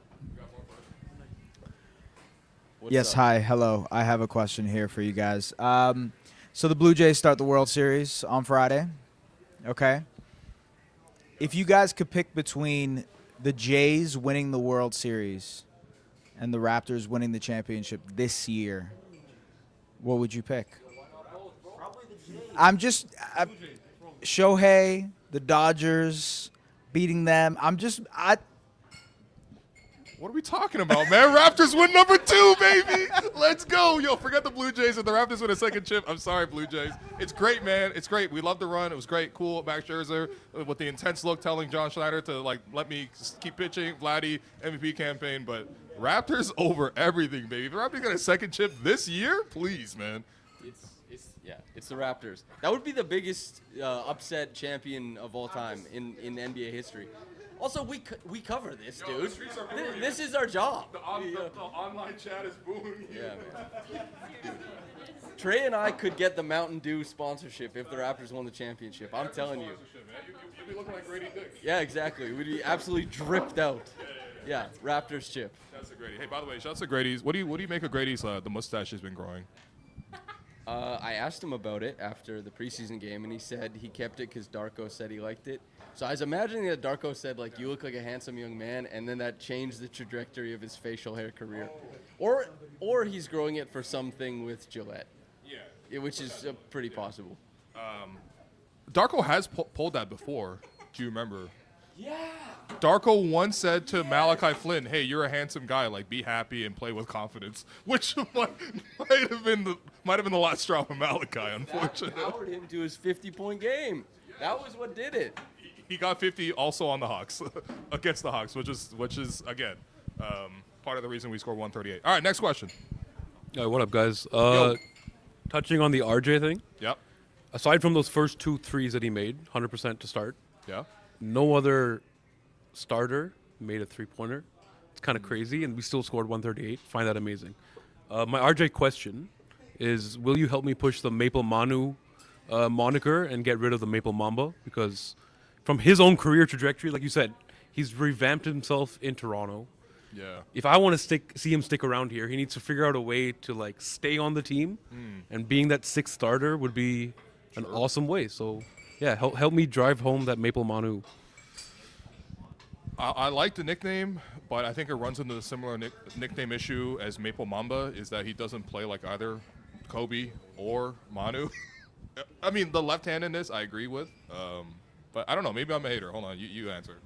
What's Yes, up? hi, hello. I have a question here for you guys. So the Blue Jays start the World Series on Friday. Okay. If you guys could pick between the Jays winning the World Series and the Raptors winning the championship this year, what would you pick? Shohei, the Dodgers, beating them. What are we talking about, man? Raptors win number 2, baby. Let's go. Yo, forget the Blue Jays. If the Raptors win a second chip, I'm sorry, Blue Jays. It's great, man. It's great. We love the run. It was great. Cool. Max Scherzer with the intense look telling John Schneider to, like, let me keep pitching. Vladdy, MVP campaign. But Raptors over everything, baby. If the Raptors get a second chip this year, please, man. It's the Raptors. That would be the biggest upset champion of all time in NBA history. Also, we cover this, Yo, dude. the streets are booing. This is our job. The online chat is booing. Yeah, man. Trey and I could get the Mountain Dew sponsorship if the Raptors won the championship. I'm telling you. You'd be looking like Gradey Dick. Yeah, exactly. We'd be absolutely dripped out. Yeah, Raptors chip. Shouts to Gradey. Hey, by the way, shouts to Grady's. What do you make of Grady's? The mustache has been growing. I asked him about it after the preseason game, and he said he kept it because Darko said he liked it. So I was imagining that Darko said, like, you look like a handsome young man, and then that changed the trajectory of his facial hair career. Or he's growing it for something with Gillette. Yeah. Which is pretty possible. Darko has pulled that before. Do you remember? Yeah. Darko once said to Malachi Flynn, "Hey, you're a handsome guy. Like, be happy and play with confidence," which might have been the last straw for Malachi. Unfortunately, That powered him to his 50-point game. That was what did it. he got 50 also on the Hawks against the Hawks, which is again part of the reason we scored 138. All right, next question. What up, guys? Yo. Touching on the RJ thing, Yep. aside from those first 2 threes that he made, 100% to start, Yeah. no other starter made a three-pointer. It's kind of crazy, and we still scored 138. Find that amazing. My RJ question is, will you help me push the Maple Manu moniker and get rid of the Maple Mamba? Because from his own career trajectory, like you said, he's revamped himself in Toronto. Yeah. If I want to see him stick around here, he needs to figure out a way to like stay on the team, and being that sixth starter would be an awesome way. So, yeah, help me drive home that Maple Manu. I like the nickname, but I think it runs into the similar nickname issue as Maple Mamba, is that he doesn't play like either Kobe or Manu. I mean, the left-handedness I agree with, but I don't know. Maybe I'm a hater. Hold on, you answer.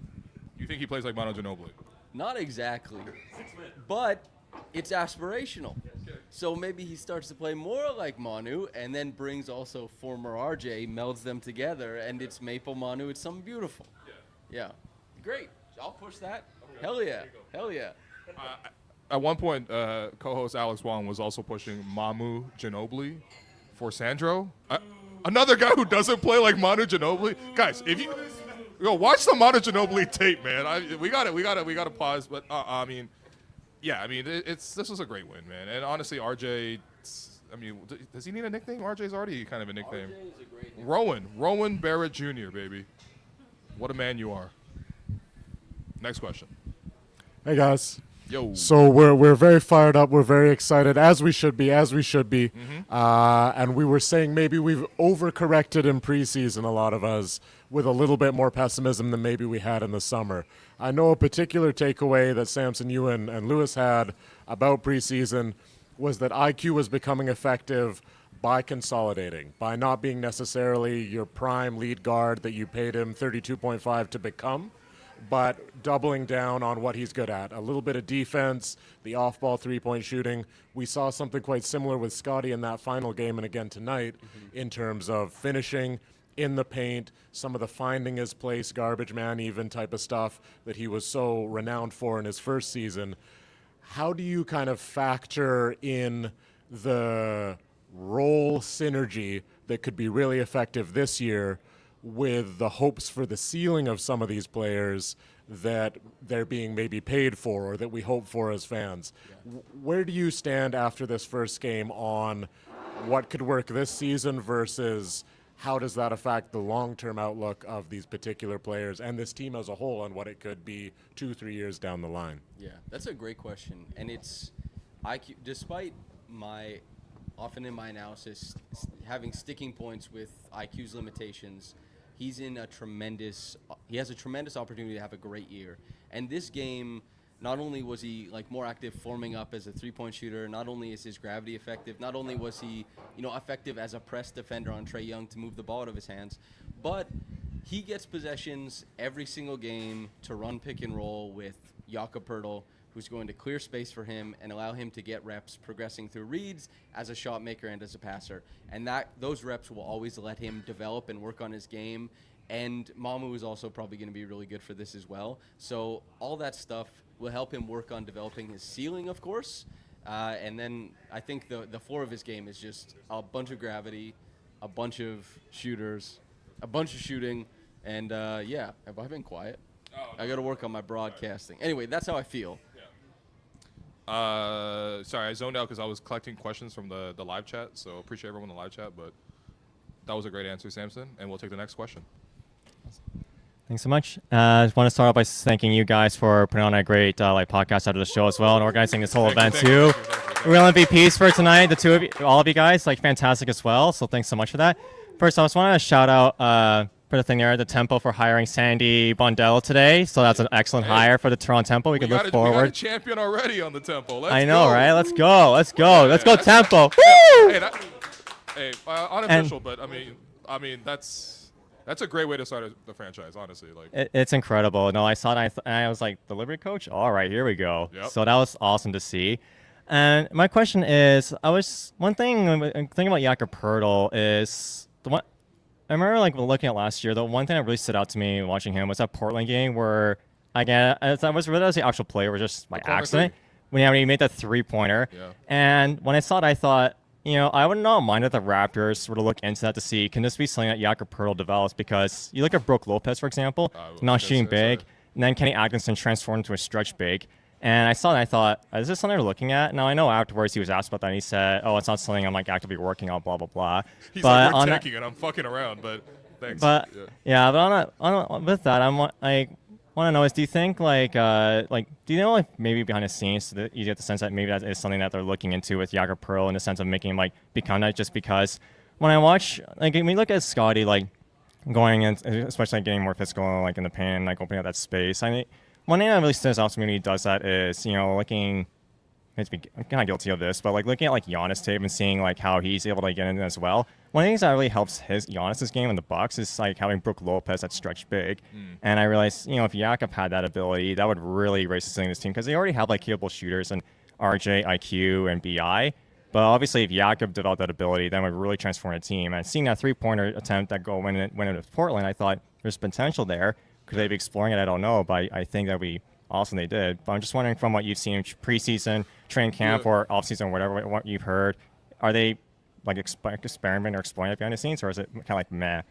You think he plays like Manu Ginobili? Not exactly, but it's aspirational. So maybe he starts to play more like Manu and then brings also former RJ, melds them together, and it's Maple Manu. It's something beautiful. Yeah. Great. I'll push that. Hell yeah. Hell yeah. At one point, co-host Alex Wong was also pushing Mamu Ginobili for Sandro. Another guy who doesn't play like Manu Ginobili. Guys, if you watch the Manu Ginobili tape, man. We got to pause. But this was a great win, man. And honestly, RJ. I mean, does he need a nickname? RJ's already kind of a nickname. RJ is a great name. Rowan Barrett Jr. Baby, what a man you are. Next question. Hey guys. Yo. So we're very fired up. We're very excited, as we should be. And we were saying maybe we've overcorrected in preseason, a lot of us, with a little bit more pessimism than maybe we had in the summer. I know a particular takeaway that Samson, you and Lewis had about preseason was that IQ was becoming effective by consolidating, by not being necessarily your prime lead guard that you paid him $32.5 to become, but doubling down on what he's good at. A little bit of defense, the off-ball three-point shooting. We saw something quite similar with Scottie in that final game and again tonight in terms of finishing in the paint, some of the finding his place, garbage man even type of stuff that he was so renowned for in his first season. How do you kind of factor in the role synergy that could be really effective this year with the hopes for the ceiling of some of these players that they're being maybe paid for or that we hope for as fans? Where do you stand after this first game on what could work this season versus how does that affect the long-term outlook of these particular players and this team as a whole and what it could be 2-3 years down the line? Yeah, that's a great question. And it's IQ, despite often in my analysis, having sticking points with IQ's limitations, he has a tremendous opportunity to have a great year. And this game, not only was he more active forming up as a three-point shooter, not only is his gravity effective, not only was he effective as a press defender on Trae Young to move the ball out of his hands, but he gets possessions every single game to run pick and roll with Jakob Poeltl, who's going to clear space for him and allow him to get reps progressing through reads as a shot maker and as a passer. And those reps will always let him develop and work on his game. And Mamu is also probably going to be really good for this as well. So all that stuff will help him work on developing his ceiling, of course. And then I think the floor of his game is just a bunch of gravity, a bunch of shooters, a bunch of shooting. And have I been quiet? I got to work on my broadcasting. Anyway, that's how I feel. Sorry, I zoned out because I was collecting questions from the live chat, so appreciate everyone in the live chat, but that was a great answer, Samson, and we'll take the next question. Thanks so much. I just want to start off by thanking you guys for putting on a great podcast out of the show as well and organizing this whole event too. Real MVPs for tonight, the two of you, all of you guys, fantastic as well, so thanks so much for that. First, I just want to shout out for the thing there, the Tempo for hiring Sandy Bondell today. So that's an excellent hire for the Toronto Tempo. We could look forward. We got a champion already on the Tempo. Let's I know, go. right? Let's go. Let's go Tempo. Woo! Hey, unofficial, but I mean, that's That's a great way to start the franchise, honestly. Like, It's incredible. No, I saw it and I was like, delivery coach? All right, here we go. Yep. So that was awesome to see. And my question is, one thing I'm thinking about Jakob Poeltl is I remember like looking at last year, the one thing that really stood out to me watching him was that Portland game where that was the actual play or just by accident when he made that 3-pointer. Yeah. And when I saw it, I thought, I would not mind if the Raptors were to look into that to see, can this be something that Jakob Poeltl develops? Because you look at Brook Lopez, for example, not shooting big, and then Kenny Atkinson transformed into a stretch big. And I saw it and I thought, is this something they're looking at? Now, I know afterwards he was asked about that and he said, it's not something I'm like actively working on, blah, blah, blah. He's but like, we're taking it. I'm fucking around, but thanks. But with that, I want to know is, do you think do you know like maybe behind the scenes you get the sense that maybe that is something that they're looking into with Jakob Poeltl in the sense of making him like become that, just because when I watch when we look at Scottie like going in, especially like getting more physical like in the paint and like opening up that space, I mean one thing that really stands out to me when he does that is looking. I'm kind of guilty of this, but like looking at like Giannis tape and seeing like how he's able to get in as well. One of the things that really helps Giannis's game in the Bucks is like having Brook Lopez that stretch big. And I realized, if Jakob had that ability, that would really raise the ceiling of this team because they already have like capable shooters and RJ, IQ, and BI. But obviously, if Jakob developed that ability, then it would really transform the team. And seeing that 3-pointer attempt that went in with Portland, I thought there's potential there. Could they be exploring it? I don't know, but I think that would be awesome they did. But I'm just wondering from what you've seen in preseason, training camp, or offseason, whatever, what you've heard, are they like experiment or exploring it behind the scenes, or is it kind of like meh?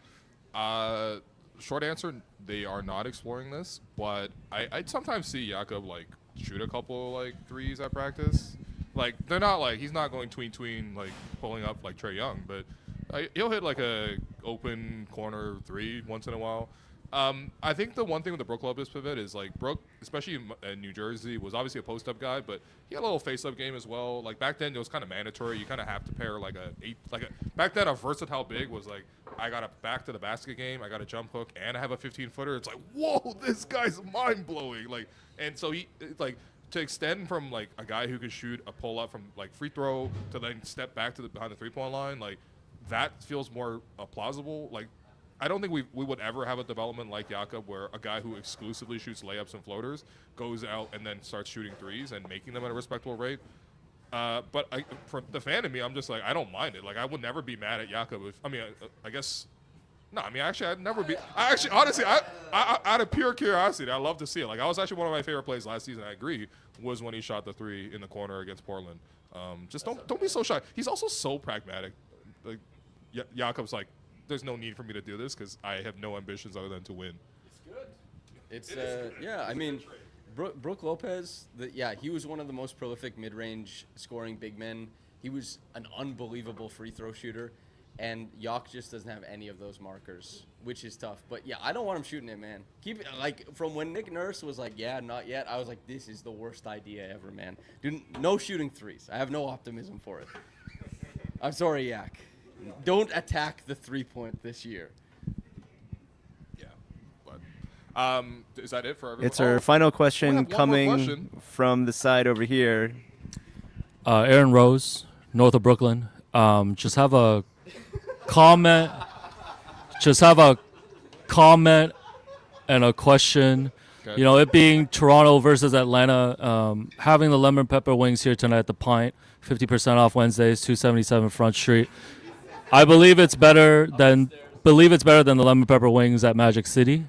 Short answer, they are not exploring this, but I sometimes see Jakob like shoot a couple like threes at practice. Like they're not like he's not going tween like pulling up like Trae Young, but he'll hit like a open corner 3 once in a while. I think the one thing with the Brook Lopez pivot is like Brook, especially in New Jersey, was obviously a post-up guy, but he had a little face-up game as well. Like back then, it was kind of mandatory. You kind of have to pair back then a versatile big was like I got a back to the basket game, I got a jump hook, and I have a 15-footer. It's like whoa, this guy's mind blowing. Like, and so he like to extend from like a guy who could shoot a pull up from like free throw to then step back to behind the 3-point line, like that feels more plausible. Like. I don't think we would ever have a development like Jakob where a guy who exclusively shoots layups and floaters goes out and then starts shooting threes and making them at a respectable rate. But for the fan in me, I'm just like, I don't mind it. Like, I would never be mad at Jakob. I'd never be. Honestly, out of pure curiosity, I love to see it. Like, I was actually one of my favorite plays last season, I agree, was when he shot the 3 in the corner against Portland. Just don't be so shy. He's also so pragmatic. Like, Jakob's like, there's no need for me to do this because I have no ambitions other than to win. It's good. I mean, Brook Lopez, he was one of the most prolific mid-range scoring big men. He was an unbelievable free throw shooter, and Yak just doesn't have any of those markers, which is tough. But yeah, I don't want him shooting it, man. Keep it like from when Nick Nurse was like, yeah, not yet. I was like, this is the worst idea ever, man. Dude, no shooting threes. I have no optimism for it. I'm sorry, Yak. Don't attack the 3-point this year. Yeah, but is that it for everyone? It's our final question coming from the side over here. Aaron Rose, north of Brooklyn. Just have a comment. And a question. Okay. It being Toronto versus Atlanta, having the lemon pepper wings here tonight at the Pint, 50% off Wednesdays, 277 Front Street. I believe it's better than the lemon pepper wings at Magic City.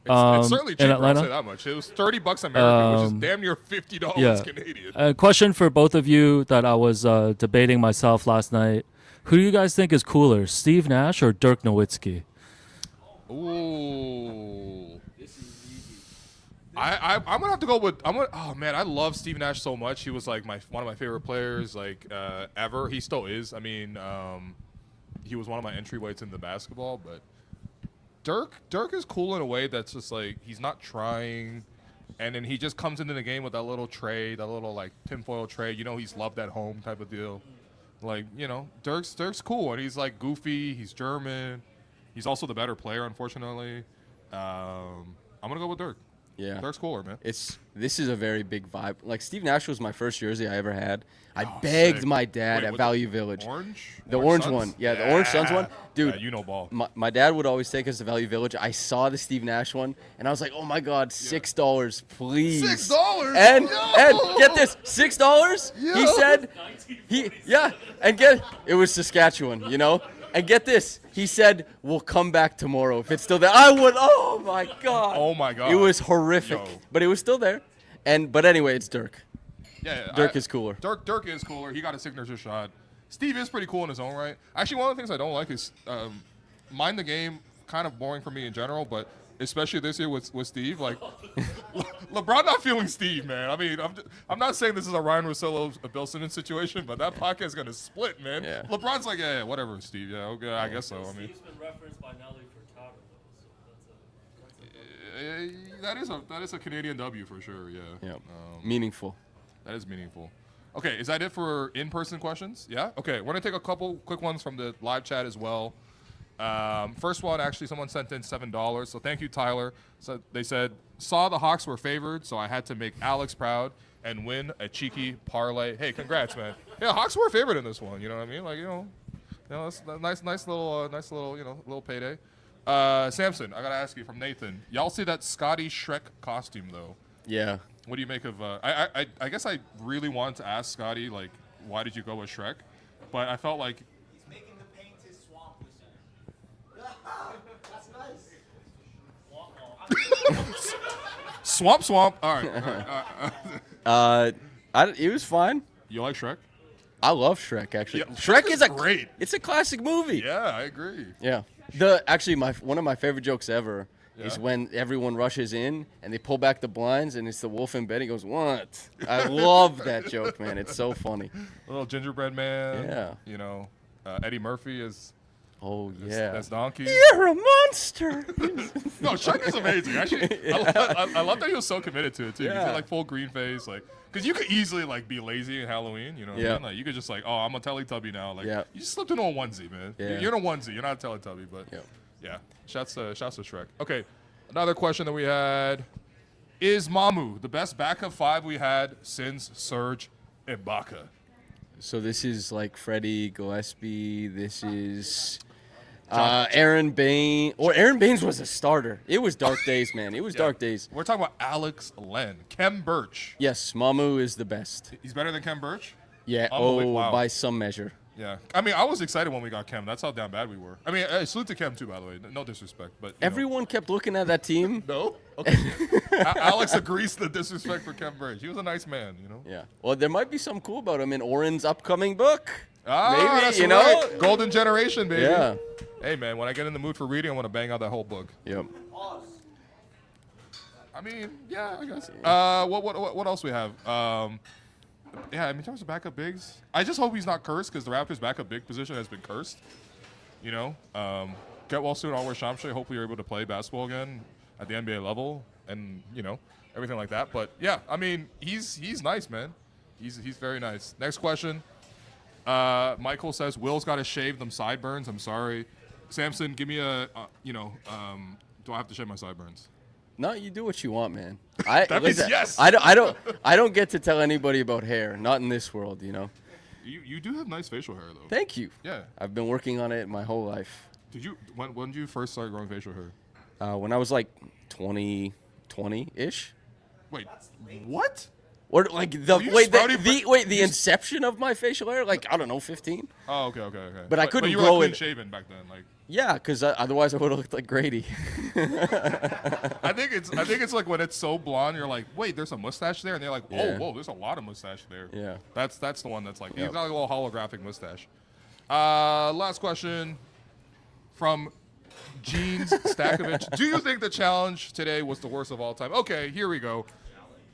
It's certainly cheaper, in Atlanta. I'll say that much. It was $30 American, which is damn near $50 Canadian. A question for both of you that I was debating myself last night. Who do you guys think is cooler, Steve Nash or Dirk Nowitzki? Ooh. This is easy. I'm gonna have to go with. Oh man, I love Steve Nash so much. He was like one of my favorite players ever. He still is. I mean. He was one of my entryweights into basketball, but Dirk is cool in a way that's just like he's not trying, and then he just comes into the game with that little tray, that little like tinfoil tray. He's loved at home type of deal. Like Dirk's cool, and he's like goofy. He's German. He's also the better player, unfortunately. I'm gonna go with Dirk. Yeah. Dirk's cooler, man. This is a very big vibe. Like, Steve Nash was my first jersey I ever had. I begged sick. my dad Wait, at what, Value Village. Orange? The orange Suns? one. Yeah, the Orange Suns one. Dude, Yeah, you know ball. my dad would always take us to Value Village. I saw the Steve Nash one, and I was like, oh my God, $6, please. $6? And Yo! get this, $6? He Yo! said, it was Saskatchewan, you know? And get this, he said, we'll come back tomorrow if it's still there. I would, oh my God. Oh my God. It was horrific, Yo. but it was still there. But anyway, it's Dirk. Yeah, Dirk is cooler. Dirk is cooler. He got a signature shot. Steve is pretty cool in his own right. Actually, one of the things I don't like is mind the game. Kind of boring for me in general, but especially this year with Steve. Like LeBron not feeling Steve, man. I mean, I'm not saying this is a Ryan Russillo, a Bill Simmons situation, but that podcast is gonna split, man. Yeah. LeBron's like, yeah, whatever, Steve. Yeah, okay, I guess so. I mean, Steve's been referenced by Nelly for Taber, so that is a Canadian W for sure. Yeah. Yeah. Meaningful. That is meaningful. Okay, is that it for in-person questions? Yeah? Okay, we're going to take a couple quick ones from the live chat as well. First one, actually, someone sent in $7, so thank you, Tyler. So they said, saw the Hawks were favored, so I had to make Alex proud and win a cheeky parlay. Hey, congrats, man. Yeah, Hawks were favored in this one, you know what I mean? Like, that's a nice little, little payday. Samson, I got to ask you from Nathan. Y'all see that Scottie Shrek costume, though? Yeah. What do you make of? I guess I really wanted to ask Scottie, like, why did you go with Shrek? But I felt like He's making the paint his swamp with That's nice. swamp. All right. It was fine. You like Shrek? I love Shrek, actually. Yeah, Shrek is great. It's a classic movie. Yeah, I agree. Yeah. One of my favorite jokes ever is when everyone rushes in and they pull back the blinds and it's the wolf in bed. He goes, "What?" I love that joke, man. It's so funny. A little gingerbread man. Yeah. Eddie Murphy is. Oh yeah. That's Donkey. You're a monster. No, Shrek is amazing. Actually, I love that he was so committed to it too. Yeah. He's got like full green face, like. Because you could easily like be lazy in Halloween, you know what I mean? Like you could just like, oh, I'm a Teletubby now. Like you just slipped into a onesie, man. Yeah. You're in a onesie. You're not a Teletubby, but yeah. Shouts to Shrek. Okay, another question that we had: is Mamu the best backup five we had since Serge Ibaka? So this is like Freddie Gillespie. This is Aaron Bain. Or Aaron Baines was a starter. It was dark days, man. It was dark days. We're talking about Alex Len, Kem Birch. Yes, Mamu is the best. He's better than Kem Birch? Yeah. Wow. By some measure. Yeah. I mean, I was excited when we got Kem. That's how down bad we were. I mean, salute to Kem too, by the way. No disrespect, but everyone kept looking at that team. No. Okay. Alex agrees to the disrespect for Kem Birch. He was a nice man, Yeah. Well, there might be something cool about him in Oren's upcoming book. Maybe, that's right. Golden Generation, baby. Yeah. Hey, man, when I get in the mood for reading, I want to bang out that whole book. Yep. I mean, yeah, I guess. What else we have? Yeah, in terms of backup bigs, I just hope he's not cursed because the Raptors' backup big position has been cursed. Get well soon, Alwar Shamshay. Hopefully you're able to play basketball again at the NBA level and, everything like that. But, yeah, I mean, he's nice, man. He's very nice. Next question. Michael says, Will's got to shave them sideburns. I'm sorry. Samson, give me do I have to shave my sideburns? No, you do what you want, man. That means yes. I don't get to tell anybody about hair. Not in this world, You do have nice facial hair, though. Thank you. Yeah. I've been working on it my whole life. When did you first start growing facial hair? When I was like 20-ish. Wait, what? Or like the inception of my facial hair, like I don't know, 15. Oh, okay. But I couldn't you grow were it. Clean shaven back then, like. Yeah, because otherwise I would have looked like Gradey. I think it's like when it's so blonde, you're like, wait, there's a mustache there, and they're like, whoa, there's a lot of mustache there. Yeah. That's the one that's like, he's got like a little holographic mustache. Last question from Jeans Stakovich. Do you think the challenge today was the worst of all time? Okay, here we go.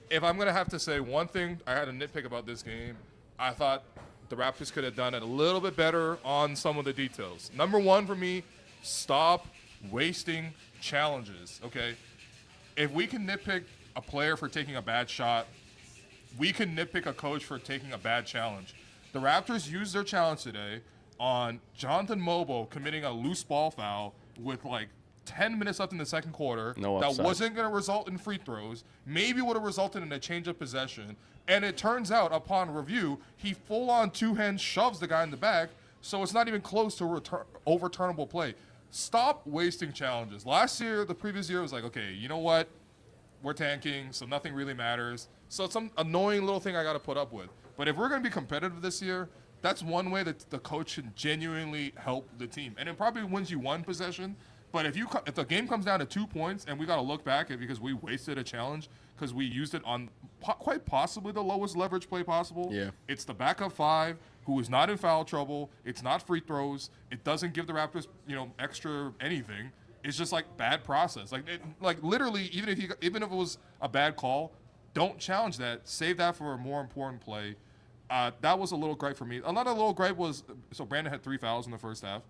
If I'm going to have to say one thing I had a nitpick about this game, I thought the Raptors could have done it a little bit better on some of the details. Number one for me, stop wasting challenges, okay? If we can nitpick a player for taking a bad shot, we can nitpick a coach for taking a bad challenge. The Raptors used their challenge today on Jonathan Mobo committing a loose ball foul with like 10 minutes left in the second quarter No that upside. wasn't going to result in free throws, maybe would have resulted in a change of possession. And it turns out, upon review, he full-on two-hand shoves the guy in the back, so it's not even close to overturnable play. Stop wasting challenges. Last year, the previous year, was like, okay, you know what? We're tanking, so nothing really matters. So it's some annoying little thing I got to put up with. But if we're going to be competitive this year, that's one way that the coach can genuinely help the team. And it probably wins you one possession. But if the game comes down to 2 points and we got to look back because we wasted a challenge because we used it on quite possibly the lowest leverage play possible. Yeah. It's the backup five who is not in foul trouble. It's not free throws. It doesn't give the Raptors, extra anything. It's just like bad process. Like literally, even if it was a bad call, don't challenge that. Save that for a more important play. That was a little gripe for me. Another little gripe was, so Brandon had 3 fouls in the first half,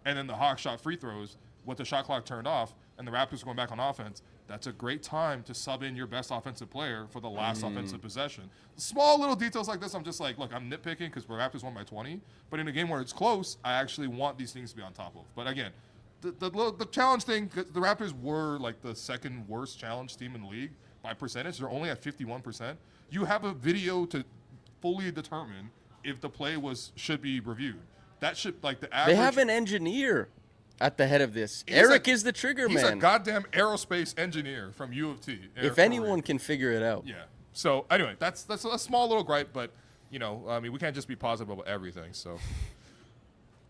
and then the Hawks shot free throws with the shot clock turned off, and the Raptors going back on offense. That's a great time to sub in your best offensive player for the last offensive possession. Small little details like this, I'm just like, look, I'm nitpicking because the Raptors won by 20, but in a game where it's close, I actually want these things to be on top of. But again, the challenge thing, the Raptors were like the second worst challenge team in the league by percentage. They're only at 51%. You have a video to fully determine if the play should be reviewed. That should, like, the average. They have an engineer at the head of this. Eric is the trigger He's man. a goddamn aerospace engineer from U of T. If anyone can figure it out. Yeah. So anyway, that's a small little gripe, but we can't just be positive about everything. So,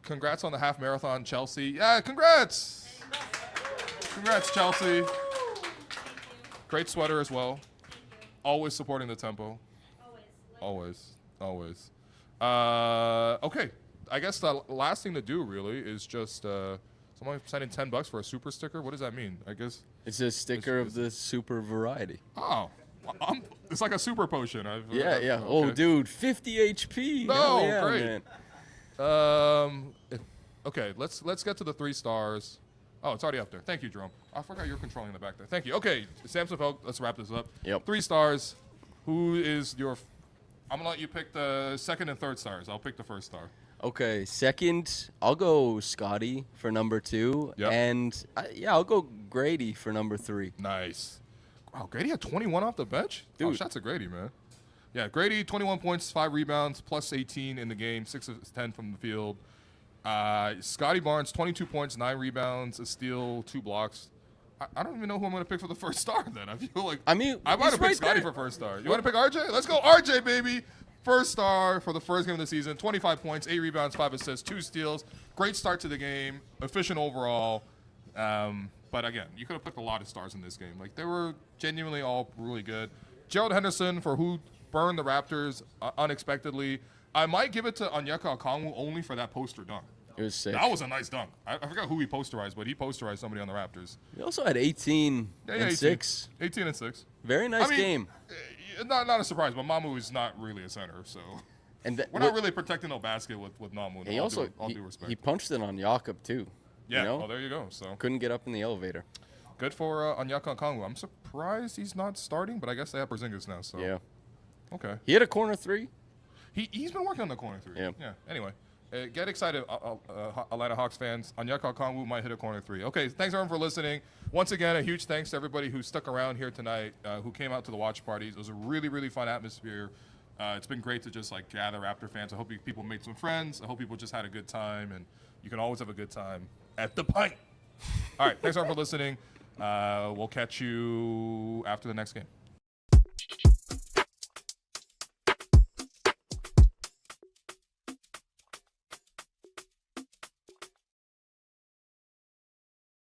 congrats on the half marathon, Chelsea. Yeah, congrats. Congrats, Chelsea. Great sweater as well. Always supporting the tempo. Always. Okay. I guess the last thing to do really is just someone sending $10 for a super sticker. What does that mean? I guess it's a sticker of the super variety. Oh, it's like a super potion. Yeah. Okay. Oh, dude, 50 HP. No, yeah, great. Man. Okay, let's get to the 3 stars. Oh, it's already up there. Thank you, Jerome. I forgot you're controlling the back there. Thank you. Okay, Samson Folk, let's wrap this up. Yep. 3 stars. Who is your? I'm gonna let you pick the second and third stars. I'll pick the first star. Okay, second, I'll go Scottie for number 2. Yep. And, I'll go Gradey for number 3. Nice. Wow, Gradey had 21 off the bench? Dude. Oh, shots at Gradey, man. Yeah, Gradey, 21 points, 5 rebounds, plus 18 in the game, 6 of 10 from the field. Scottie Barnes, 22 points, 9 rebounds, a steal, 2 blocks. I don't even know who I'm going to pick for the first star then. I feel like I might have picked Scottie for first star. You want to pick RJ? Let's go RJ, baby. First star for the first game of the season, 25 points, 8 rebounds, 5 assists, 2 steals. Great start to the game, efficient overall. But again, you could have picked a lot of stars in this game. Like, they were genuinely all really good. Gerald Henderson for who burned the Raptors unexpectedly. I might give it to Onyeka Okongwu only for that poster dunk. It was sick. That was a nice dunk. I forgot who he posterized, but he posterized somebody on the Raptors. He also had 18 and 18. 6. 18 and 6. Very nice game. Not a surprise, but Mamu is not really a center, so and we're not really protecting no basket with Mamu. He also all due respect. He punched it on Jakob too. Yeah. You know? Oh, there you go. So couldn't get up in the elevator. Good for Onyeka Okongwu. I'm surprised he's not starting, but I guess they have Porzingis now. So yeah. Okay. He had a corner 3. He's been working on the corner 3. Yeah. Yeah. Anyway. Get excited, Atlanta Hawks fans. Onyeka Okongwu might hit a corner 3. Okay, thanks everyone for listening. Once again, a huge thanks to everybody who stuck around here tonight, who came out to the watch parties. It was a really, really fun atmosphere. It's been great to just like gather Raptor fans. I hope people made some friends. I hope people just had a good time, and you can always have a good time at the pint. All right, thanks everyone for listening. We'll catch you after the next game.